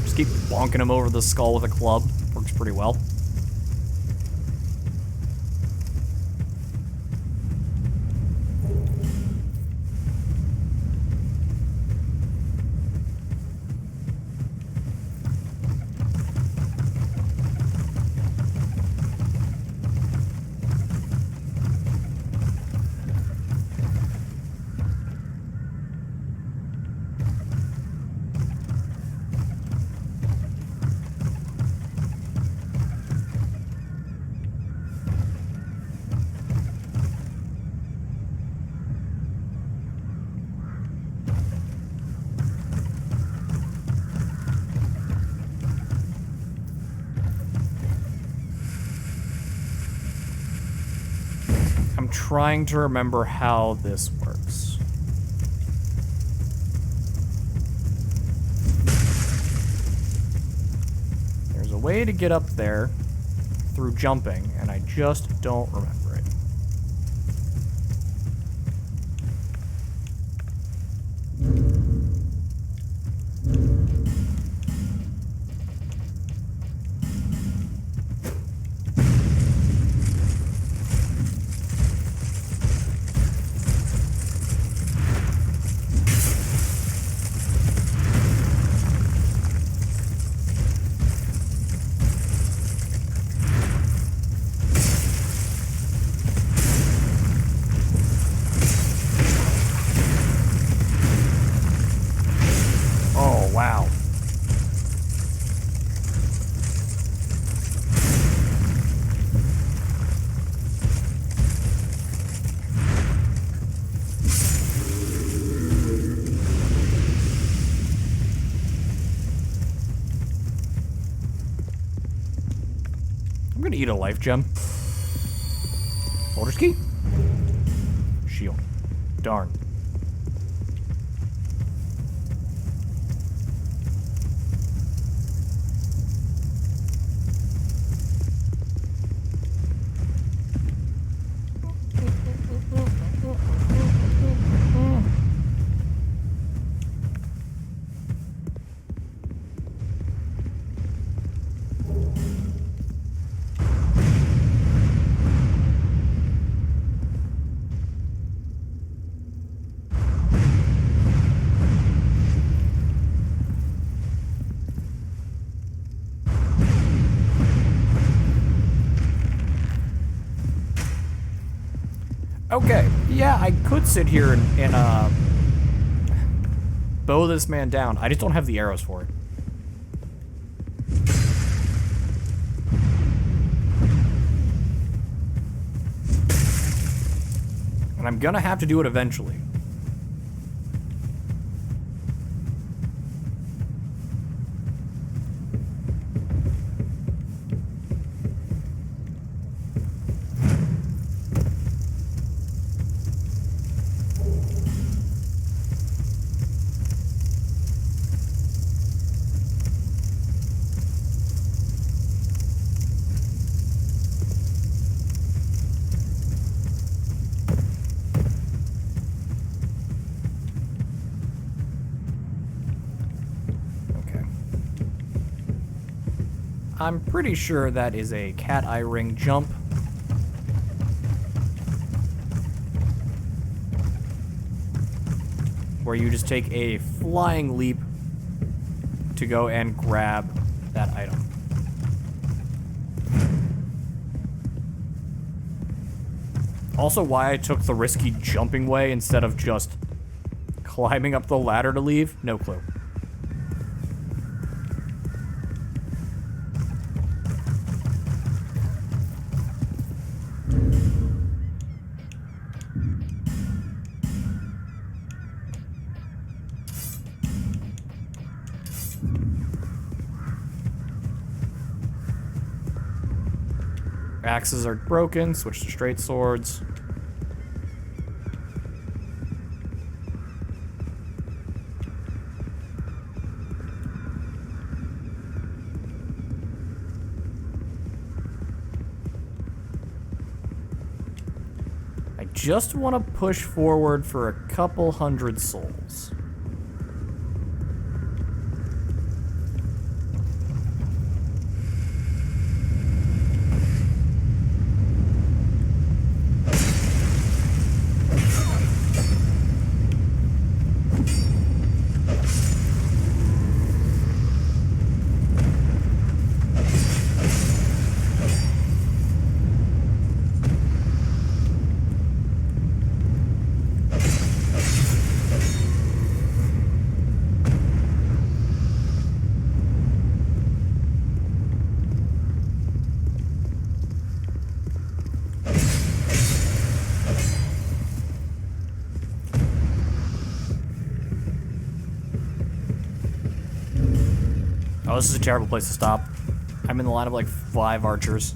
Just keep bonking them over the skull with a club. Works pretty well. trying to remember how this works. There's a way to get up there through jumping, and I just don't remember it. Oh, wow. I'm gonna eat a life gem. Boulder's key. Shield. Darn. Okay, yeah, I could sit here and bow this man down. I just don't have the arrows for it. And I'm gonna have to do it eventually. I'm pretty sure that is a cat eye ring jump. Where you just take a flying leap to go and grab that item. Also why I took the risky jumping way instead of just climbing up the ladder to leave, no clue. Axes are broken, switch to straight swords. I just want to push forward for a couple hundred souls. Oh, this is a terrible place to stop. I'm in the line of like 5 archers.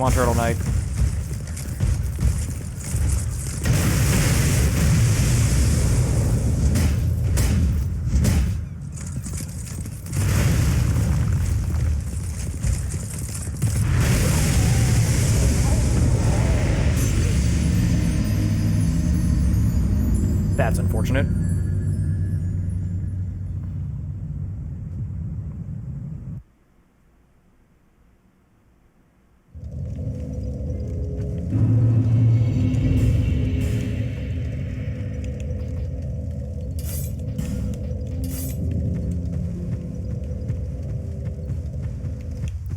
Come on, Turtle Knight. That's unfortunate.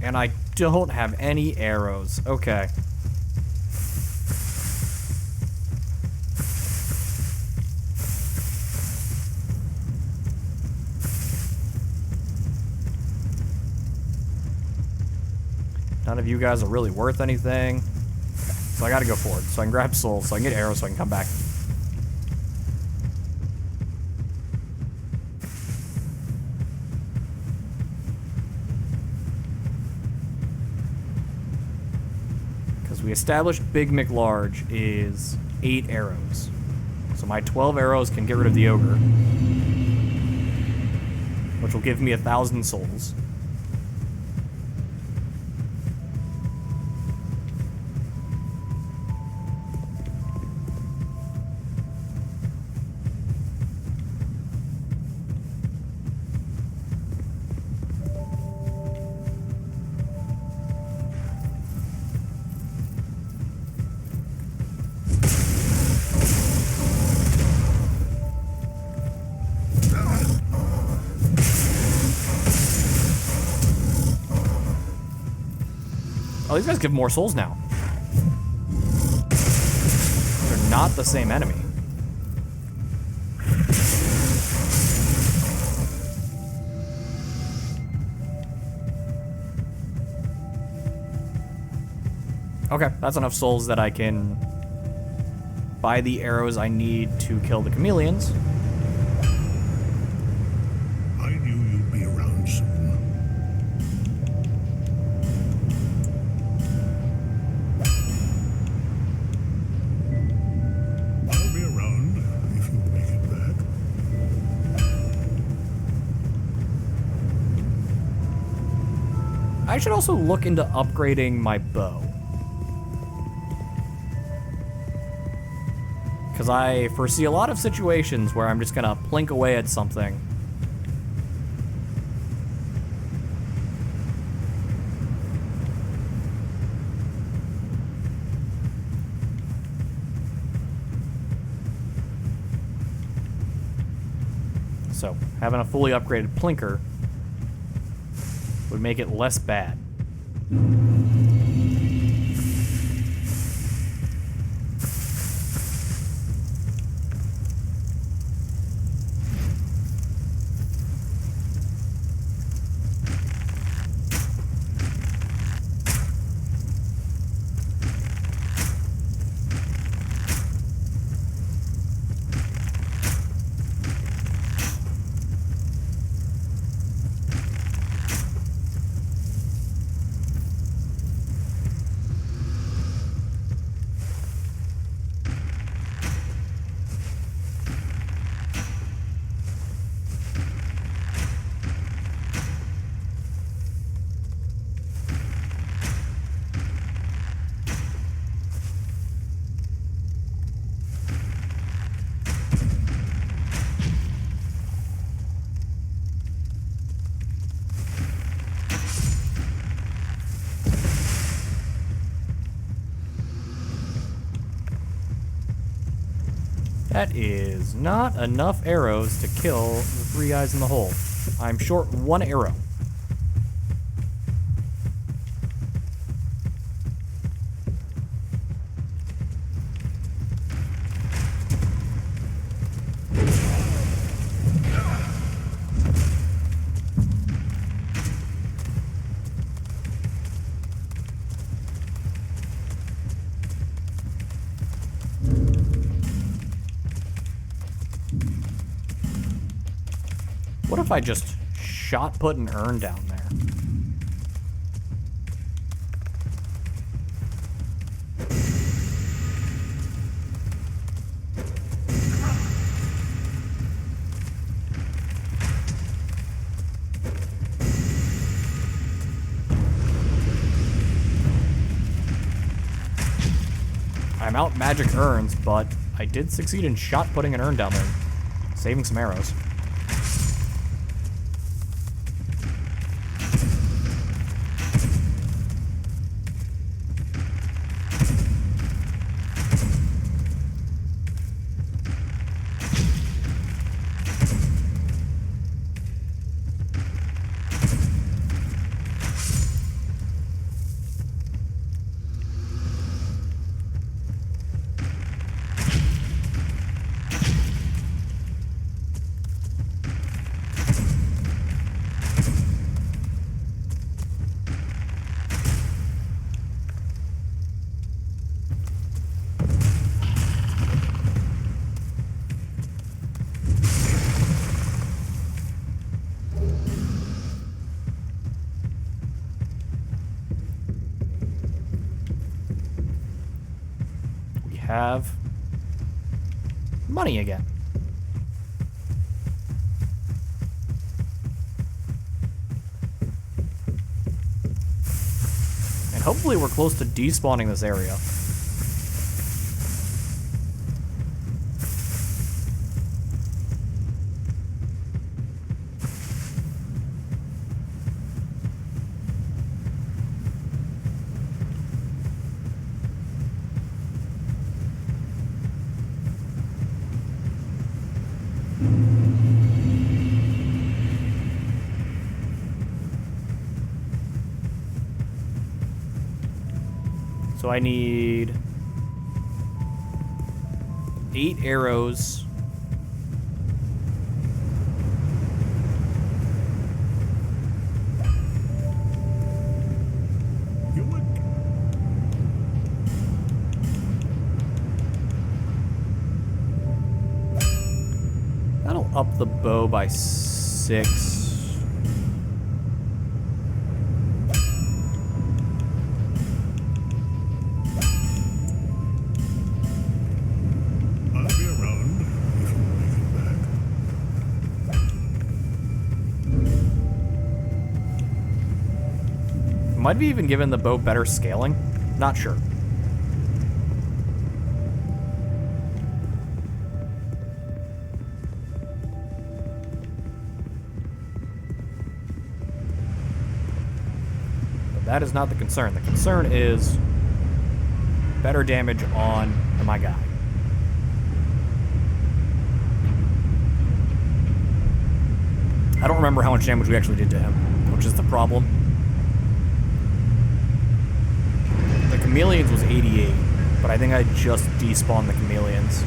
And I don't have any arrows. Okay. None of you guys are really worth anything. Okay. So I gotta go forward. So I can grab souls, so I can get arrows, so I can come back. Because we established Big McLarge is 8 arrows. So my 12 arrows can get rid of the ogre, which will give me 1,000 souls. Oh, these guys give more souls now. They're not the same enemy. Okay, that's enough souls that I can buy the arrows I need to kill the chameleons. I knew you'd be around soon. I'll be around if you make it back. I should also look into upgrading my bow. Because I foresee a lot of situations where I'm just gonna plink away at something. So, having a fully upgraded plinker would make it less bad. That is not enough arrows to kill the 3 guys in the hole. I'm short 1 arrow. What if I just shot put an urn down there? I'm out magic urns, but I did succeed in shot putting an urn down there, saving some arrows. Have money again. And hopefully we're close to despawning this area. So I need 8 arrows. That'll up the bow by 6. Might be even given the bow better scaling. Not sure. But that is not the concern. The concern is better damage on my guy. I don't remember how much damage we actually did to him, which is the problem. The chameleons was 88, but I think I just despawned the chameleons.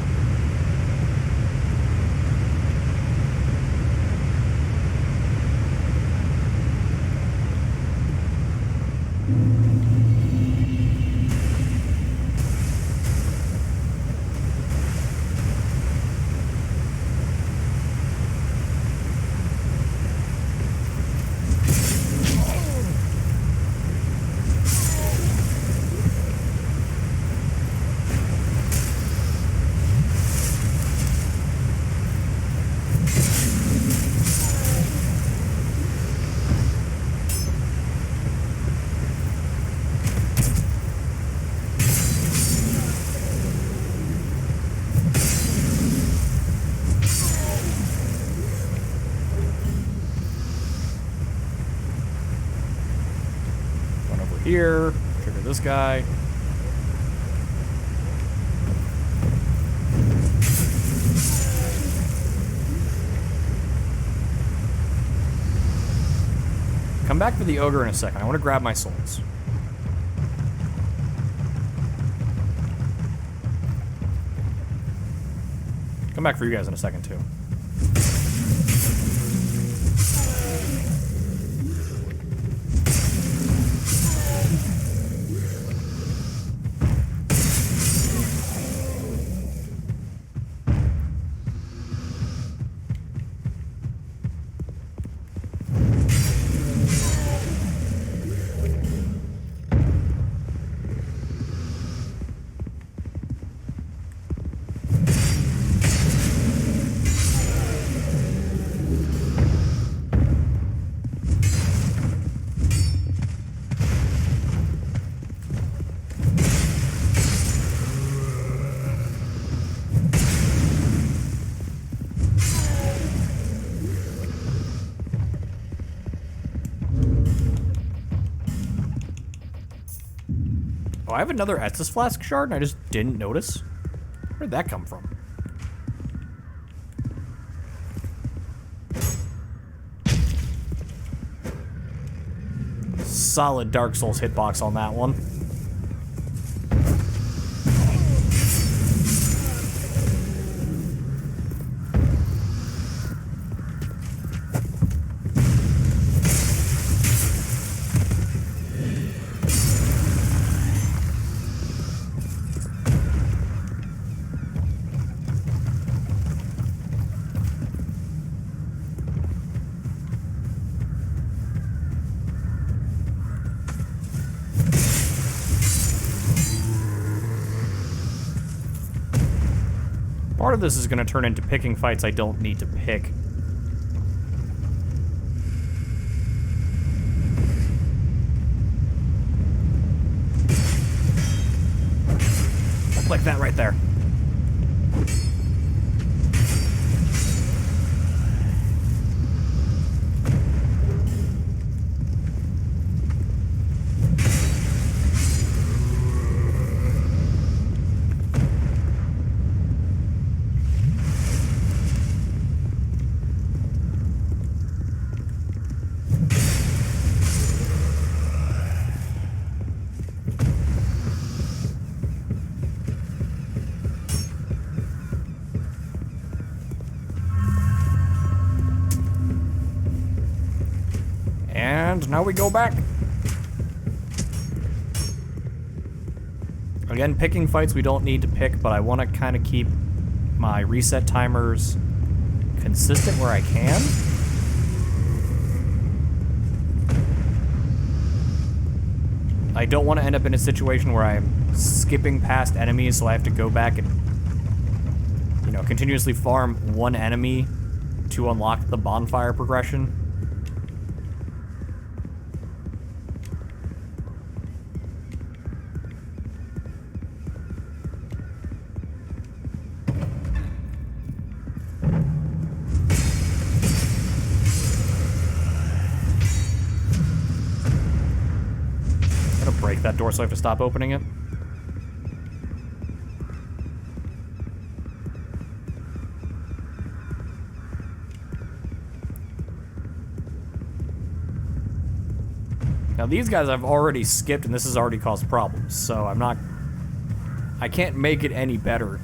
Here, trigger this guy. Come back for the ogre in a second. I want to grab my souls. Come back for you guys in a second too. Oh, I have another Estus Flask shard and I just didn't notice. Where'd that come from? Solid Dark Souls hitbox on that one. Part of this is going to turn into picking fights I don't need to pick. Like that right there. And now we go back. Again, picking fights we don't need to pick, but I want to kind of keep my reset timers consistent where I can. I don't want to end up in a situation where I'm skipping past enemies, so I have to go back and, you know, continuously farm one enemy to unlock the bonfire progression. Break that door so I have to stop opening it. Now these guys I've already skipped and this has already caused problems, so I can't make it any better.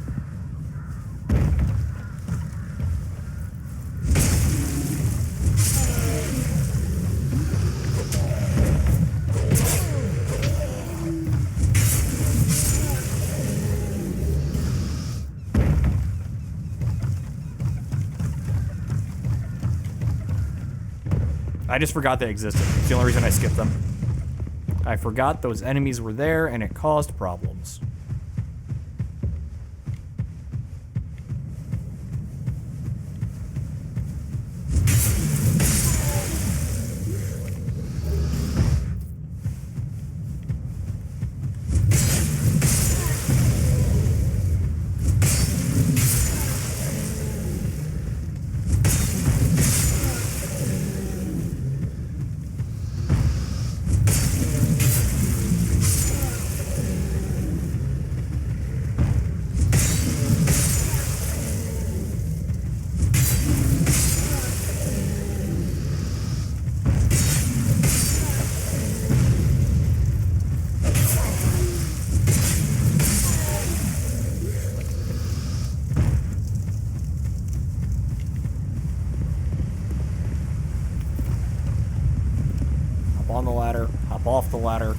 I just forgot they existed. It's the only reason I skipped them. I forgot those enemies were there and it caused problems. On the ladder, hop off the ladder.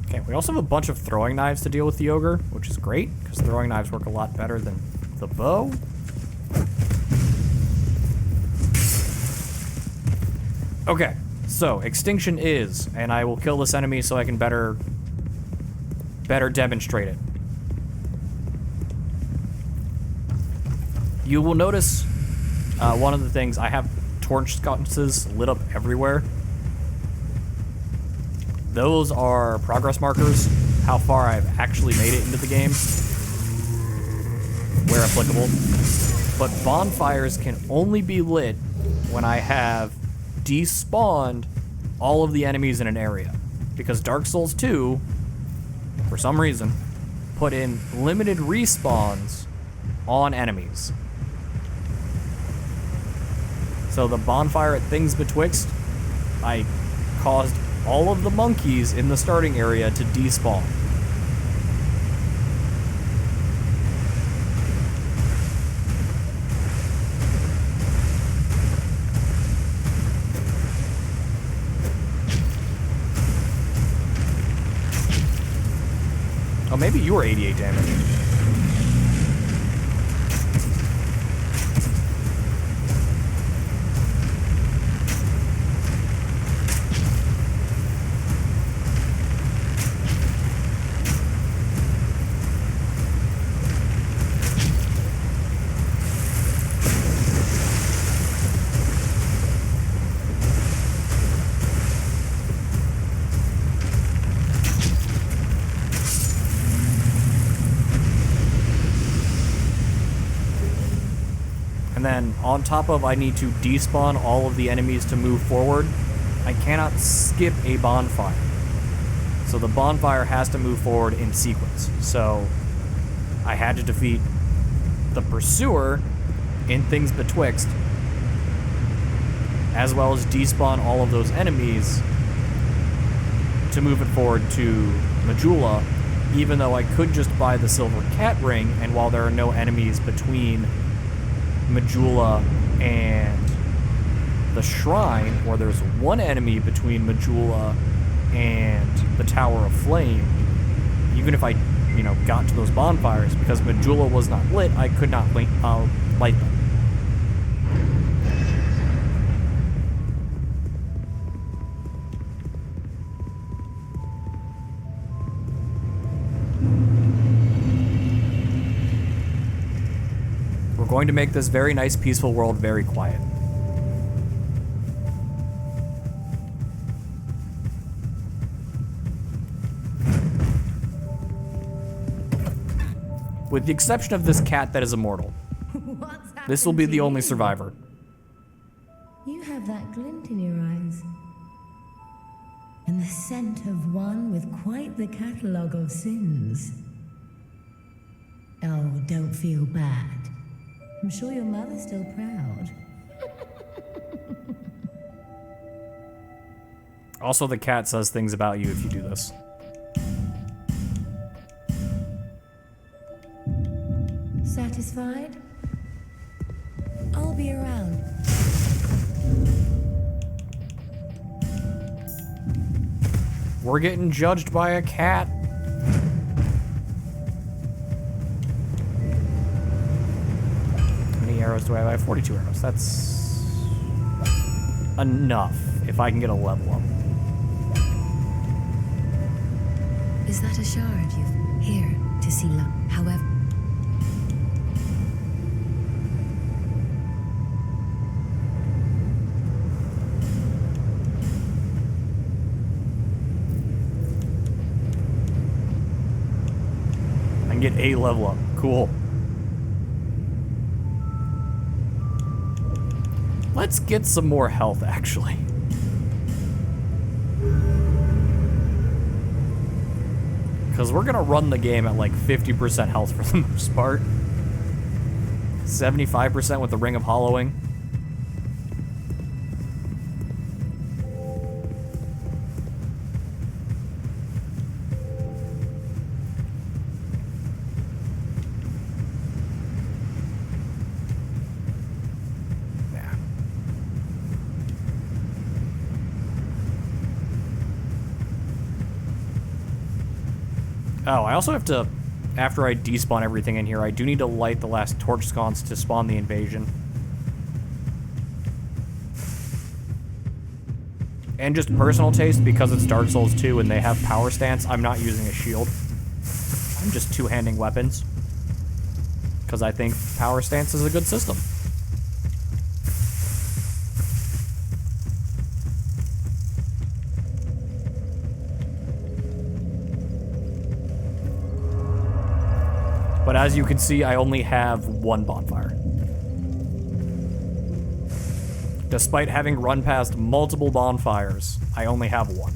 Okay, we also have a bunch of throwing knives to deal with the ogre, which is great, because throwing knives work a lot better than the bow. Okay. So, Extinction is, and I will kill this enemy so I can better demonstrate it. You will notice one of the things, I have torch sconces lit up everywhere. Those are progress markers, how far I've actually made it into the game. where applicable. But bonfires can only be lit when I have despawned all of the enemies in an area. Because Dark Souls 2, for some reason, put in limited respawns on enemies. So the bonfire at Things Betwixt, I caused all of the monkeys in the starting area to despawn. Oh, maybe you were 88 damage. And then on top of I need to despawn all of the enemies to move forward, I cannot skip a bonfire. So the bonfire has to move forward in sequence. So I had to defeat the Pursuer in Things Betwixt, as well as despawn all of those enemies to move it forward to Majula, even though I could just buy the Silver Cat Ring, and while there are no enemies between Majula and the shrine, or there's one enemy between Majula and the Tower of Flame, even if I, got to those bonfires, because Majula was not lit, I could not light them. We're going to make this very nice, peaceful world very quiet. With the exception of this cat that is immortal. This will be the only survivor. You have that glint in your eyes. And the scent of one with quite the catalogue of sins. Oh, don't feel bad. I'm sure your mother's still proud. Also, the cat says things about you if you do this. Satisfied? I'll be around. We're getting judged by a cat. How many arrows do I have? I have 42 arrows. That's enough if I can get a level up. Is that a shard you've here to see luck? However, I can get a level up. Cool. Let's get some more health, actually. Because we're going to run the game at like 50% health for the most part. 75% with the Ring of Hollowing. Oh, I also have to, after I despawn everything in here, I do need to light the last torch sconce to spawn the invasion. And just personal taste, because it's Dark Souls 2 and they have power stance, I'm not using a shield. I'm just two-handing weapons. Because I think power stance is a good system. But as you can see, I only have one bonfire. Despite having run past multiple bonfires, I only have one.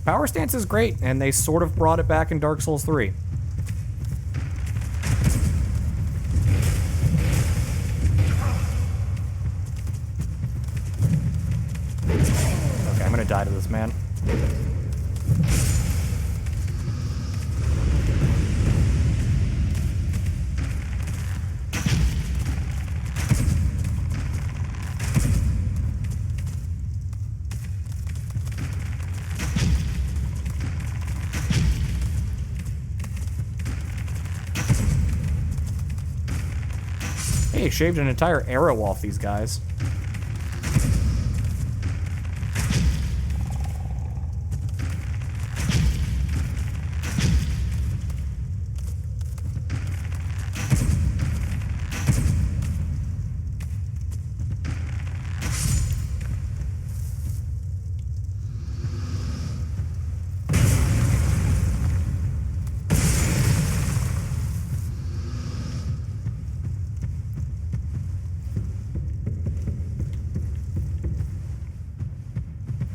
Power stance is great, and they sort of brought it back in Dark Souls 3. Okay, I'm gonna die to this man. Hey, shaved an entire arrow off these guys.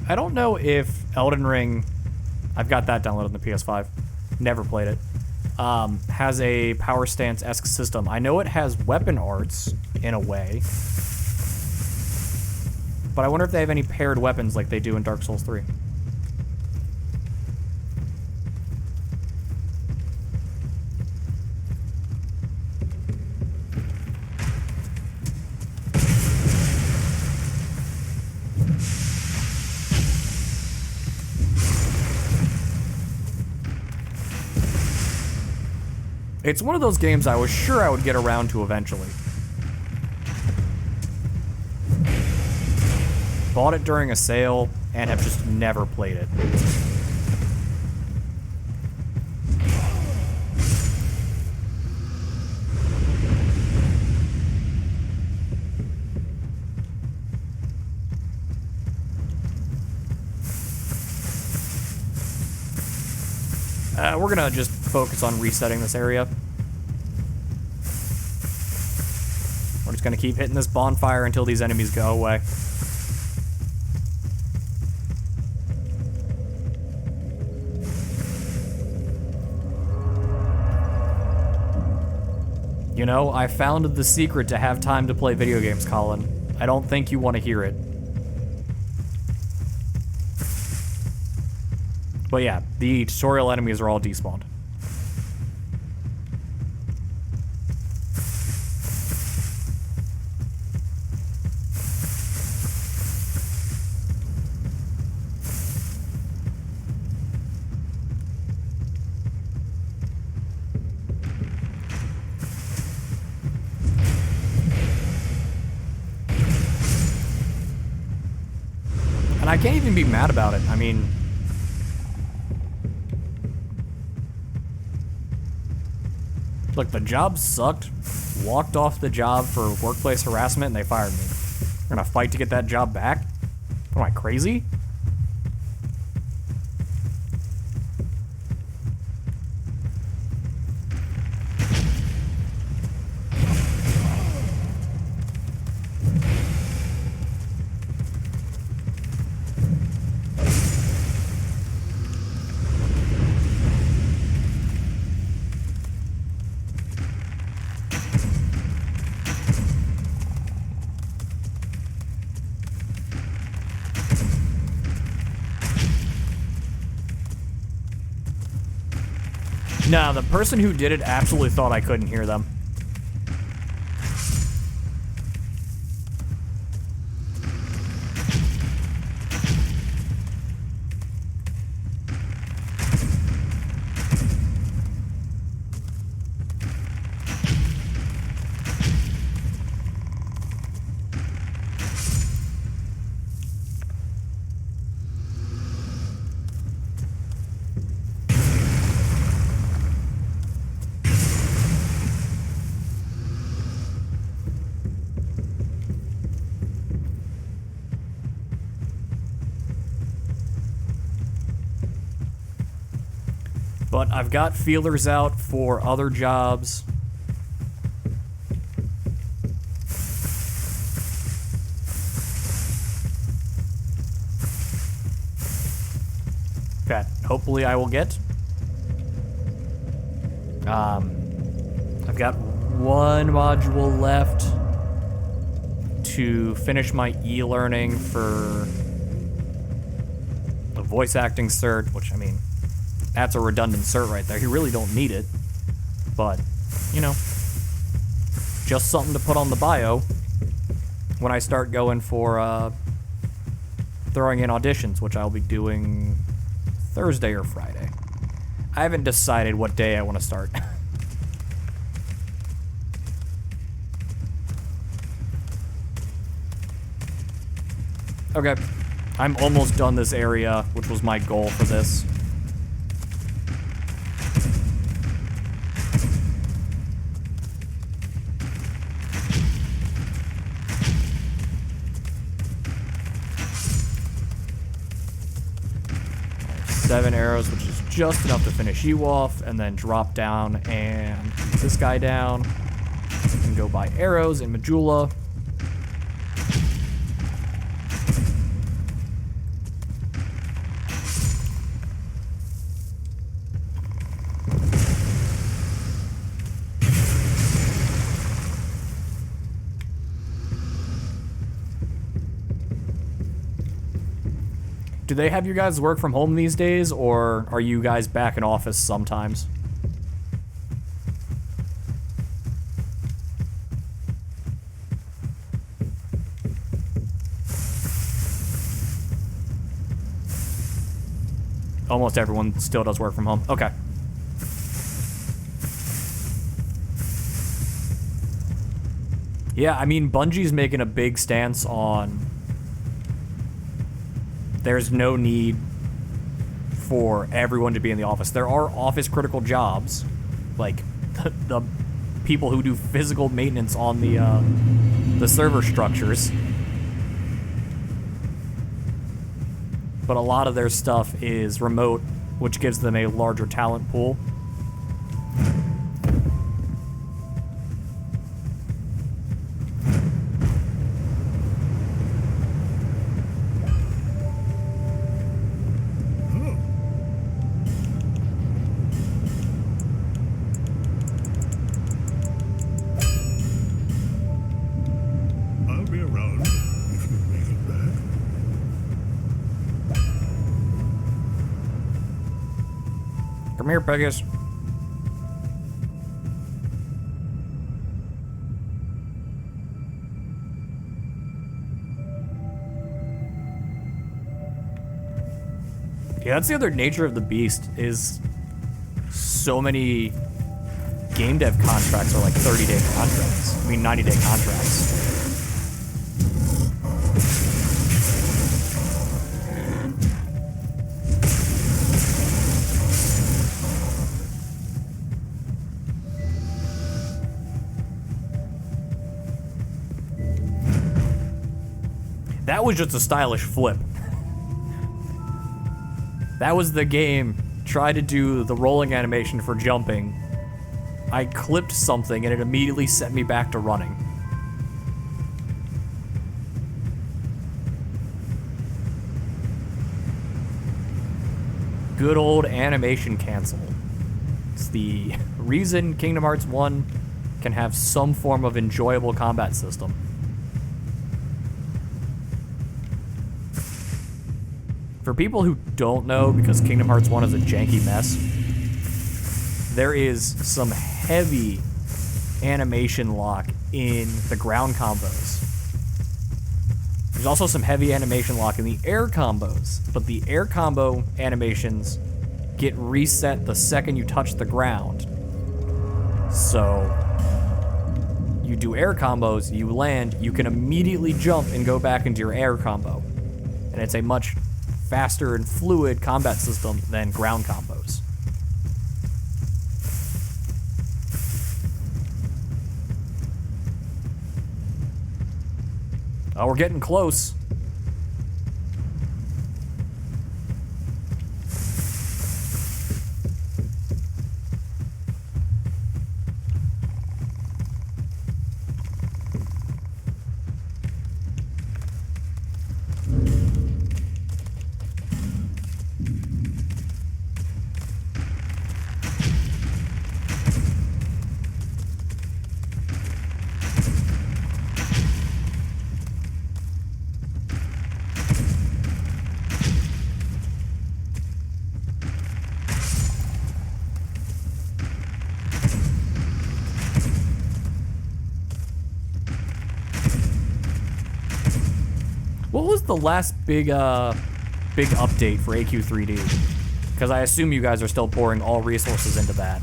I don't know if Elden Ring, I've got that downloaded on the PS5, never played it, has a power stance-esque system. I know it has weapon arts, in a way, but I wonder if they have any paired weapons like they do in Dark Souls 3. It's one of those games I was sure I would get around to eventually. Bought it during a sale and have just never played it. We're gonna just focus on resetting this area. We're just gonna keep hitting this bonfire until these enemies go away. You know, I found the secret to have time to play video games, Colin. I don't think you want to hear it. But yeah, the tutorial enemies are all despawned. And I can't even be mad about it. I mean, look, the job sucked. Walked off the job for workplace harassment and they fired me. We're gonna fight to get that job back? What am I, crazy? Nah, the person who did it absolutely thought I couldn't hear them. But I've got feelers out for other jobs. That hopefully I will get. I've got one module left to finish my e-learning for the voice acting cert, which, I mean, that's a redundant cert right there. You really don't need it, but, you know, just something to put on the bio when I start going for throwing in auditions, which I'll be doing Thursday or Friday. I haven't decided what day I want to start. Okay, I'm almost done this area, which was my goal for this. Seven arrows, which is just enough to finish you off, and then drop down and keep this guy down. And go buy arrows in Majula. Do they have you guys work from home these days, or are you guys back in office sometimes? Almost everyone still does work from home. Okay. Yeah, I mean, Bungie's making a big stance on there's no need for everyone to be in the office. There are office critical jobs, like the people who do physical maintenance on the server structures. But a lot of their stuff is remote, which gives them a larger talent pool. Come here, Pegasus. Yeah, that's the other nature of the beast, is so many game dev contracts are like 30-day contracts. I mean, 90-day contracts. That was just a stylish flip. That was the game. Try to do the rolling animation for jumping. I clipped something and it immediately set me back to running. Good old animation cancel. It's the reason Kingdom Hearts 1 can have some form of enjoyable combat system. For people who don't know, because Kingdom Hearts 1 is a janky mess, there is some heavy animation lock in the ground combos. There's also some heavy animation lock in the air combos, but the air combo animations get reset the second you touch the ground. So you do air combos, you land, you can immediately jump and go back into your air combo. And it's a much faster and fluid combat system than ground combos. Oh, we're getting close. the last big update for AQ3D? Because I assume you guys are still pouring all resources into that.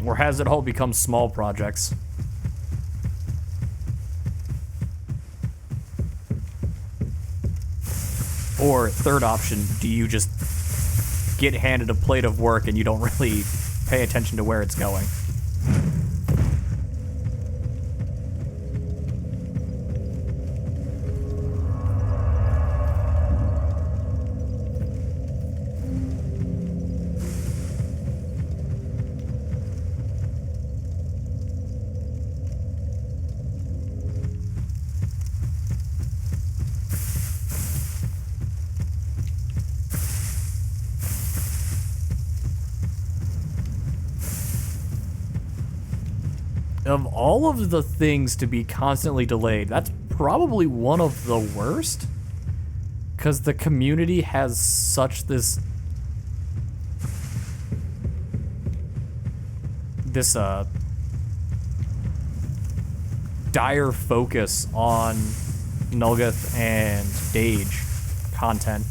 Or has it all become small projects? Or third option, do you just get handed a plate of work and you don't really pay attention to where it's going? Of all of the things to be constantly delayed, that's probably one of the worst. Because the community has such this dire focus on Nulgath and Dage content.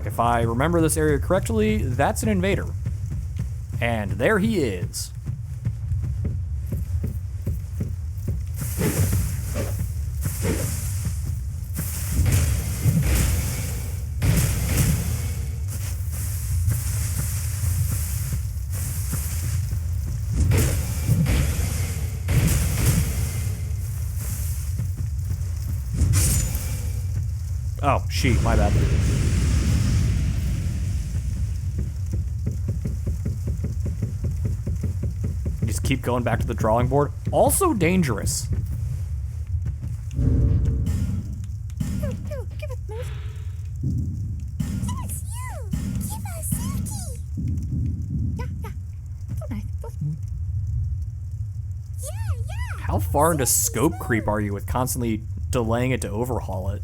If I remember this area correctly, that's an invader. And there he is. Oh, sheet, my bad. Just keep going back to the drawing board. Also dangerous. How far into scope creep are you with constantly delaying it to overhaul it?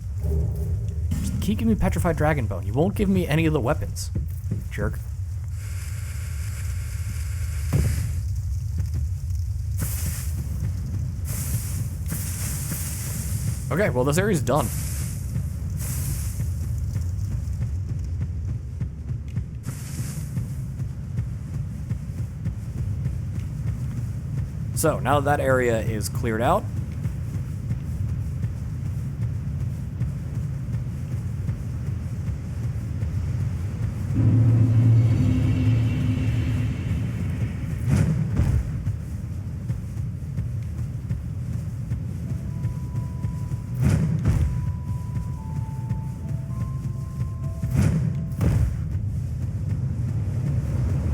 Just keep giving me petrified dragon bone. You won't give me any of the weapons, jerk. Okay, well, this area's done. So, now that area is cleared out,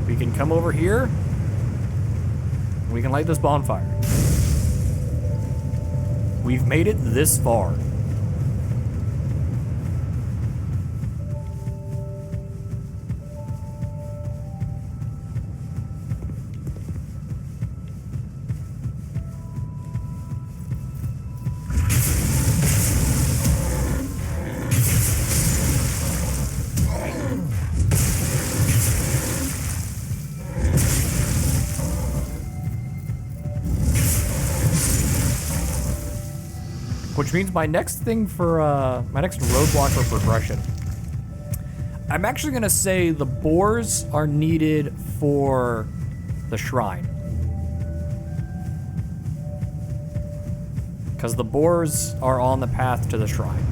we can come over here. We can light this bonfire. We've made it this far. Which means my next thing for, my next roadblock for progression. I'm actually gonna say the boars are needed for the shrine. Because the boars are on the path to the shrine.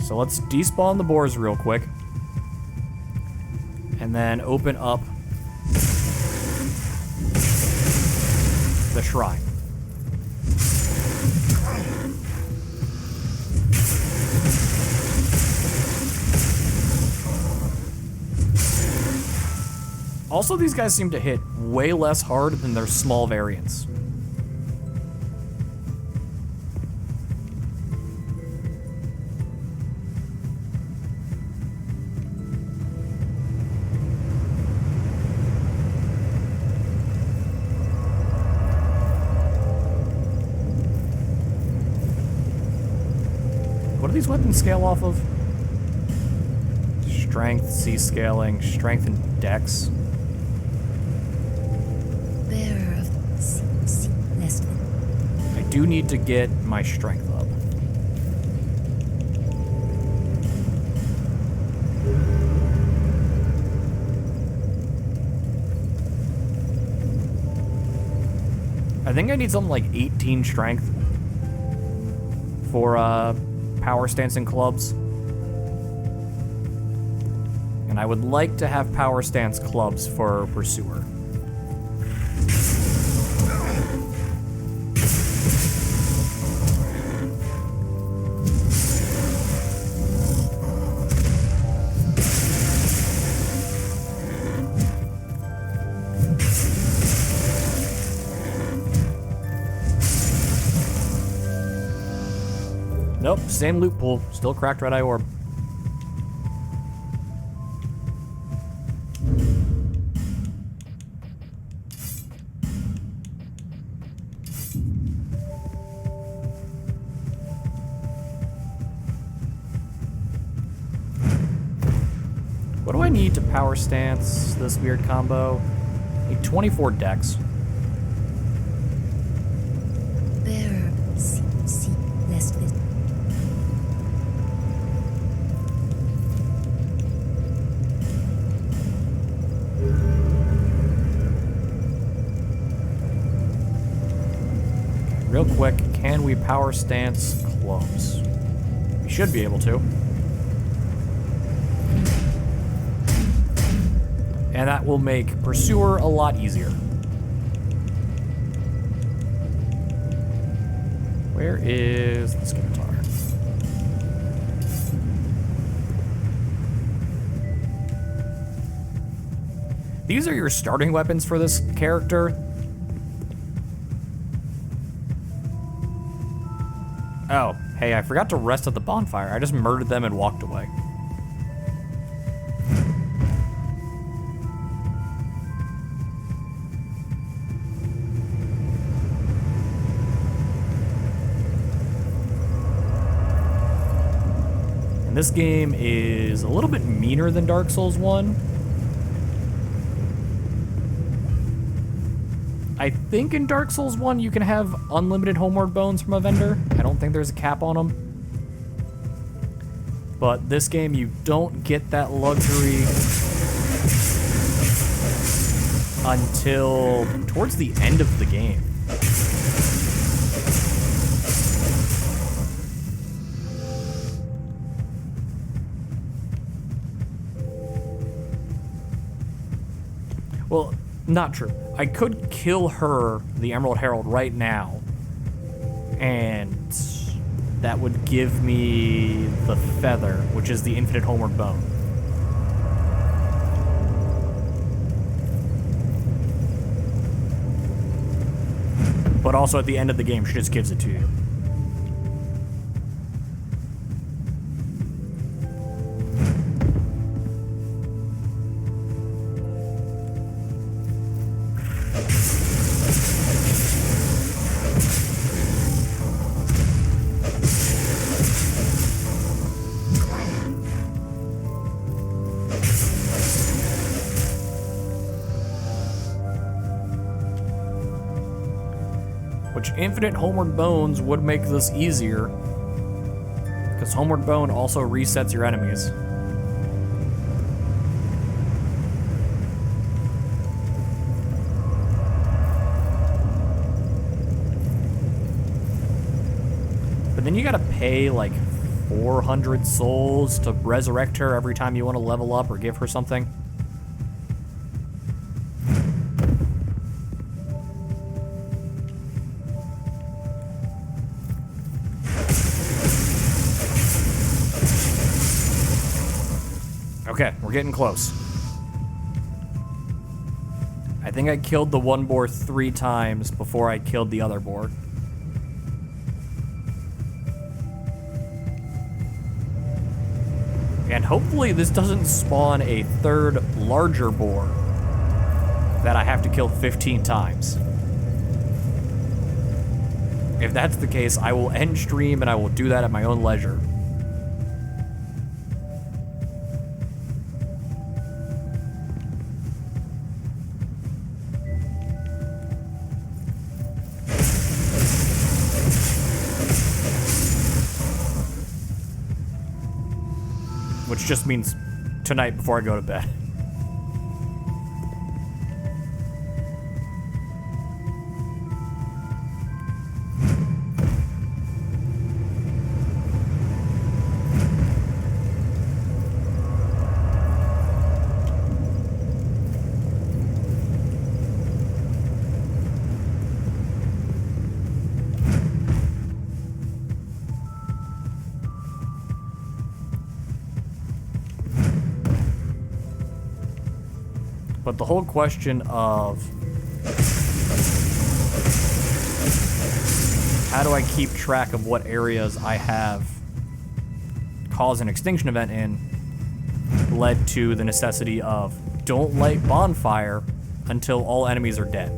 So let's despawn the boars real quick. and then open up the shrine. Also, these guys seem to hit way less hard than their small variants. What do these weapons scale off of? Strength, C scaling, strength and dex. Bearer of C, less than. I do need to get my strength up. I think I need something like 18 strength for power stance and clubs. And I would like to have power stance clubs for Pursuer. Nope, same loot pool. Still cracked red eye orb. What do I need to power stance this weird combo? I need 24 dex. Bearer of C, less than. Real quick, can we power stance clubs? We should be able to. And that will make Pursuer a lot easier. Where is the scimitar? These are your starting weapons for this character. Oh, hey, I forgot to rest at the bonfire. I just murdered them and walked away. And this game is a little bit meaner than Dark Souls 1. I think in Dark Souls 1 you can have unlimited homeward bones from a vendor. I don't think there's a cap on them. But this game you don't get that luxury until towards the end of the game. Well, not true. I could kill her, the Emerald Herald, right now, and that would give me the feather, which is the infinite homeward bone. But also at the end of the game, she just gives it to you. Which infinite homeward bones would make this easier, because homeward bone also resets your enemies. But then you gotta pay like 400 souls to resurrect her every time you want to level up or give her something. Okay, we're getting close. I think I killed the one boar 3 times before I killed the other boar. And hopefully this doesn't spawn a 3rd larger boar that I have to kill 15 times. If that's the case, I will end stream and I will do that at my own leisure. Which just means tonight before I go to bed. But the whole question of how do I keep track of what areas I have caused an extinction event in led to the necessity of don't light bonfire until all enemies are dead.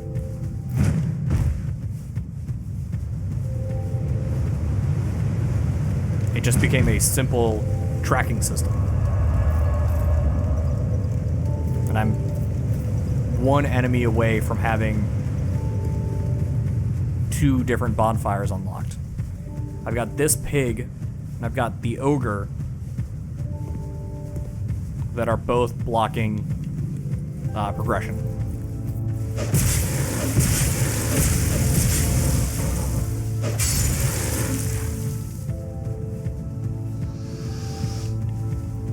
It just became a simple tracking system. And I'm 1 enemy away from having 2 different bonfires unlocked. I've got this pig, and I've got the ogre that are both blocking progression.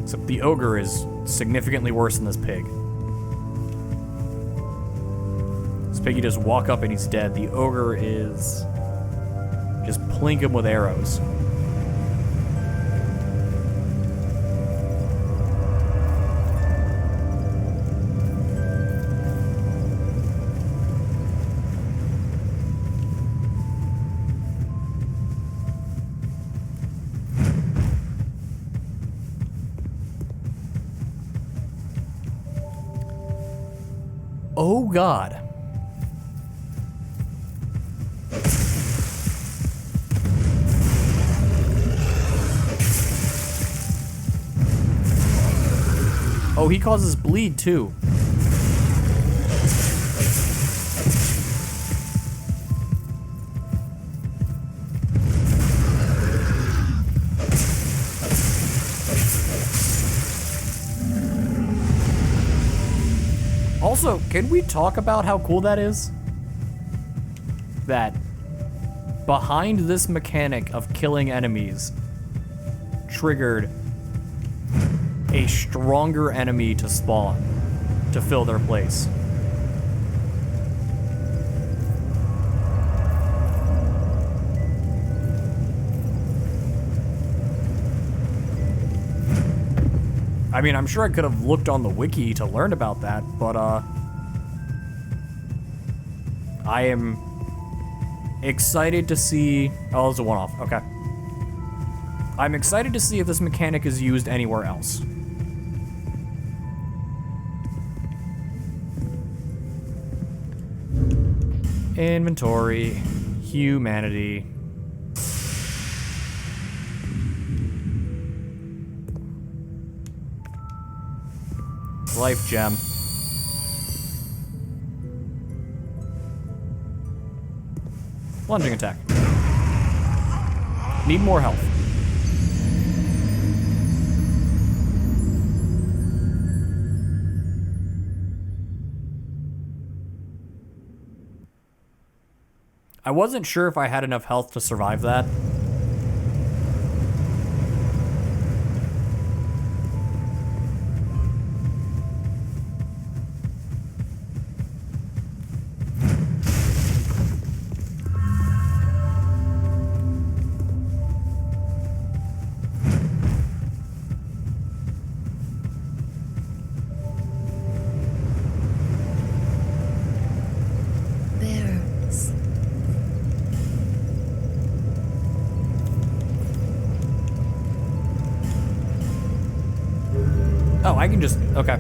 Except the ogre is significantly worse than this pig. Pig, you just walk up and he's dead. The ogre is just plink him with arrows. Oh God. Oh, he causes bleed, too. Also, can we talk about how cool that is? That behind this mechanic of killing enemies triggered a stronger enemy to spawn to fill their place. I mean, I'm sure I could have looked on the wiki to learn about that, but I am excited to see... Oh, it's a one-off. Okay. I'm excited to see if this mechanic is used anywhere else. Inventory, humanity. Life gem. Plunging attack. Need more health. I wasn't sure if I had enough health to survive that. I can just, okay.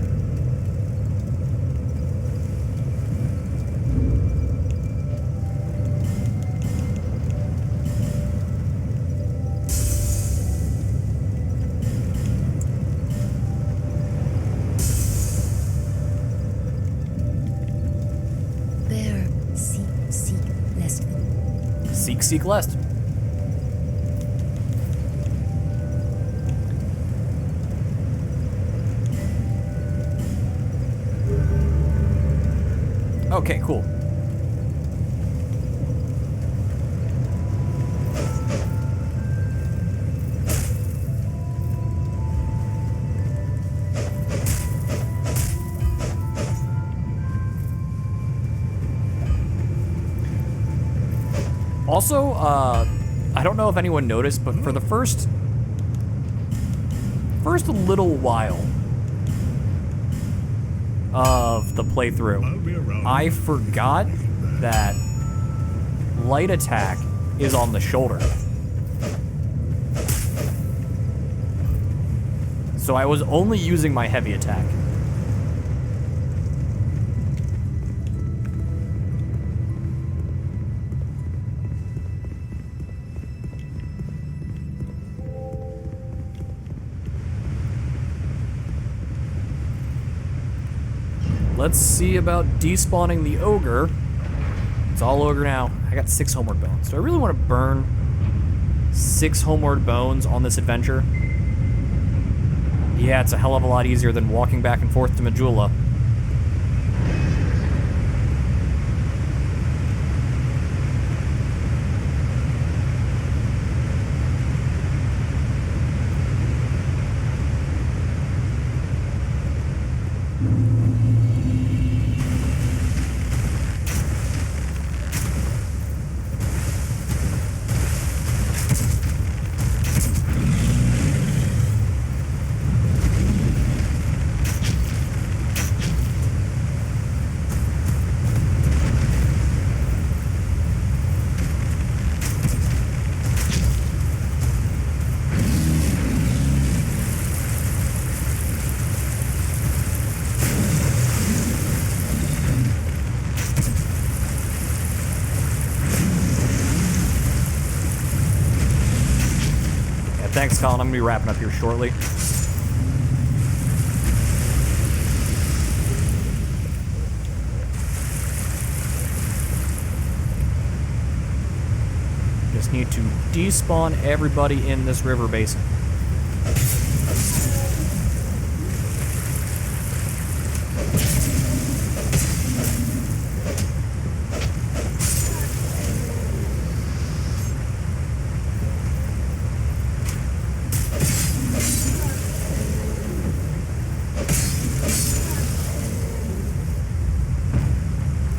Bear, seek, lest. Seek, lest. Okay, cool. Also, I don't know if anyone noticed, but for the first little while of the playthrough, I forgot that light attack is on the shoulder. So I was only using my heavy attack. Let's see about despawning the ogre. It's all ogre now. I got 6 homeward bones. Do I really want to burn 6 homeward bones on this adventure? Yeah, it's a hell of a lot easier than walking back and forth to Majula. Thanks, Colin. I'm going to be wrapping up here shortly. Just need to despawn everybody in this river basin.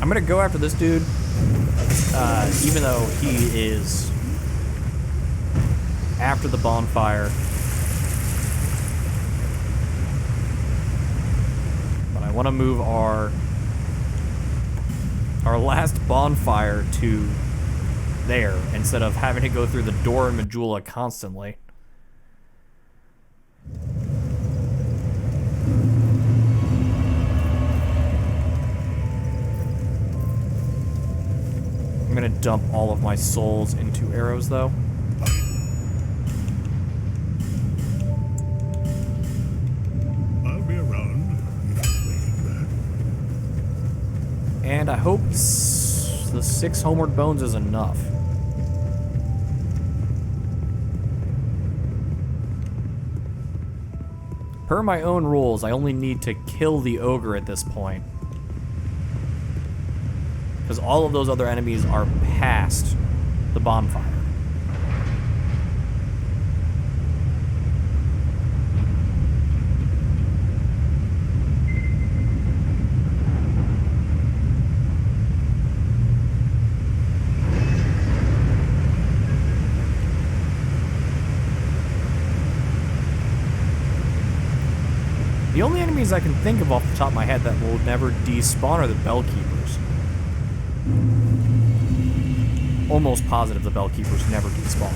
I'm gonna go after this dude, even though he is after the bonfire. But I want to move our last bonfire to there instead of having to go through the door in Majula constantly. I'm gonna dump all of my souls into arrows, though. I'll be around if you make it back. And I hope the 6 homeward bones is enough. Per my own rules, I only need to kill the ogre at this point. Because all of those other enemies are past the bonfire. The only enemies I can think of off the top of my head that will never despawn are the Bellkeepers. Almost positive the Bellkeepers never despawn.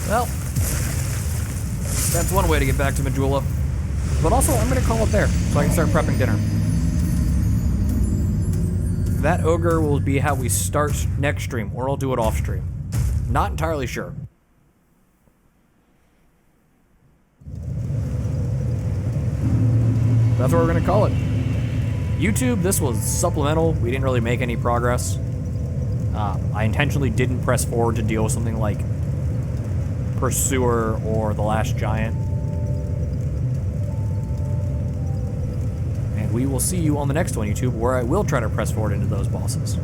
Well, that's one way to get back to Majula. But also, I'm gonna call it there, so I can start prepping dinner. That ogre will be how we start next stream, or I'll do it off stream. Not entirely sure. That's what we're gonna call it. YouTube, this was supplemental. We didn't really make any progress. I intentionally didn't press forward to deal with something like Pursuer or The Last Giant. And we will see you on the next one, YouTube, where I will try to press forward into those bosses.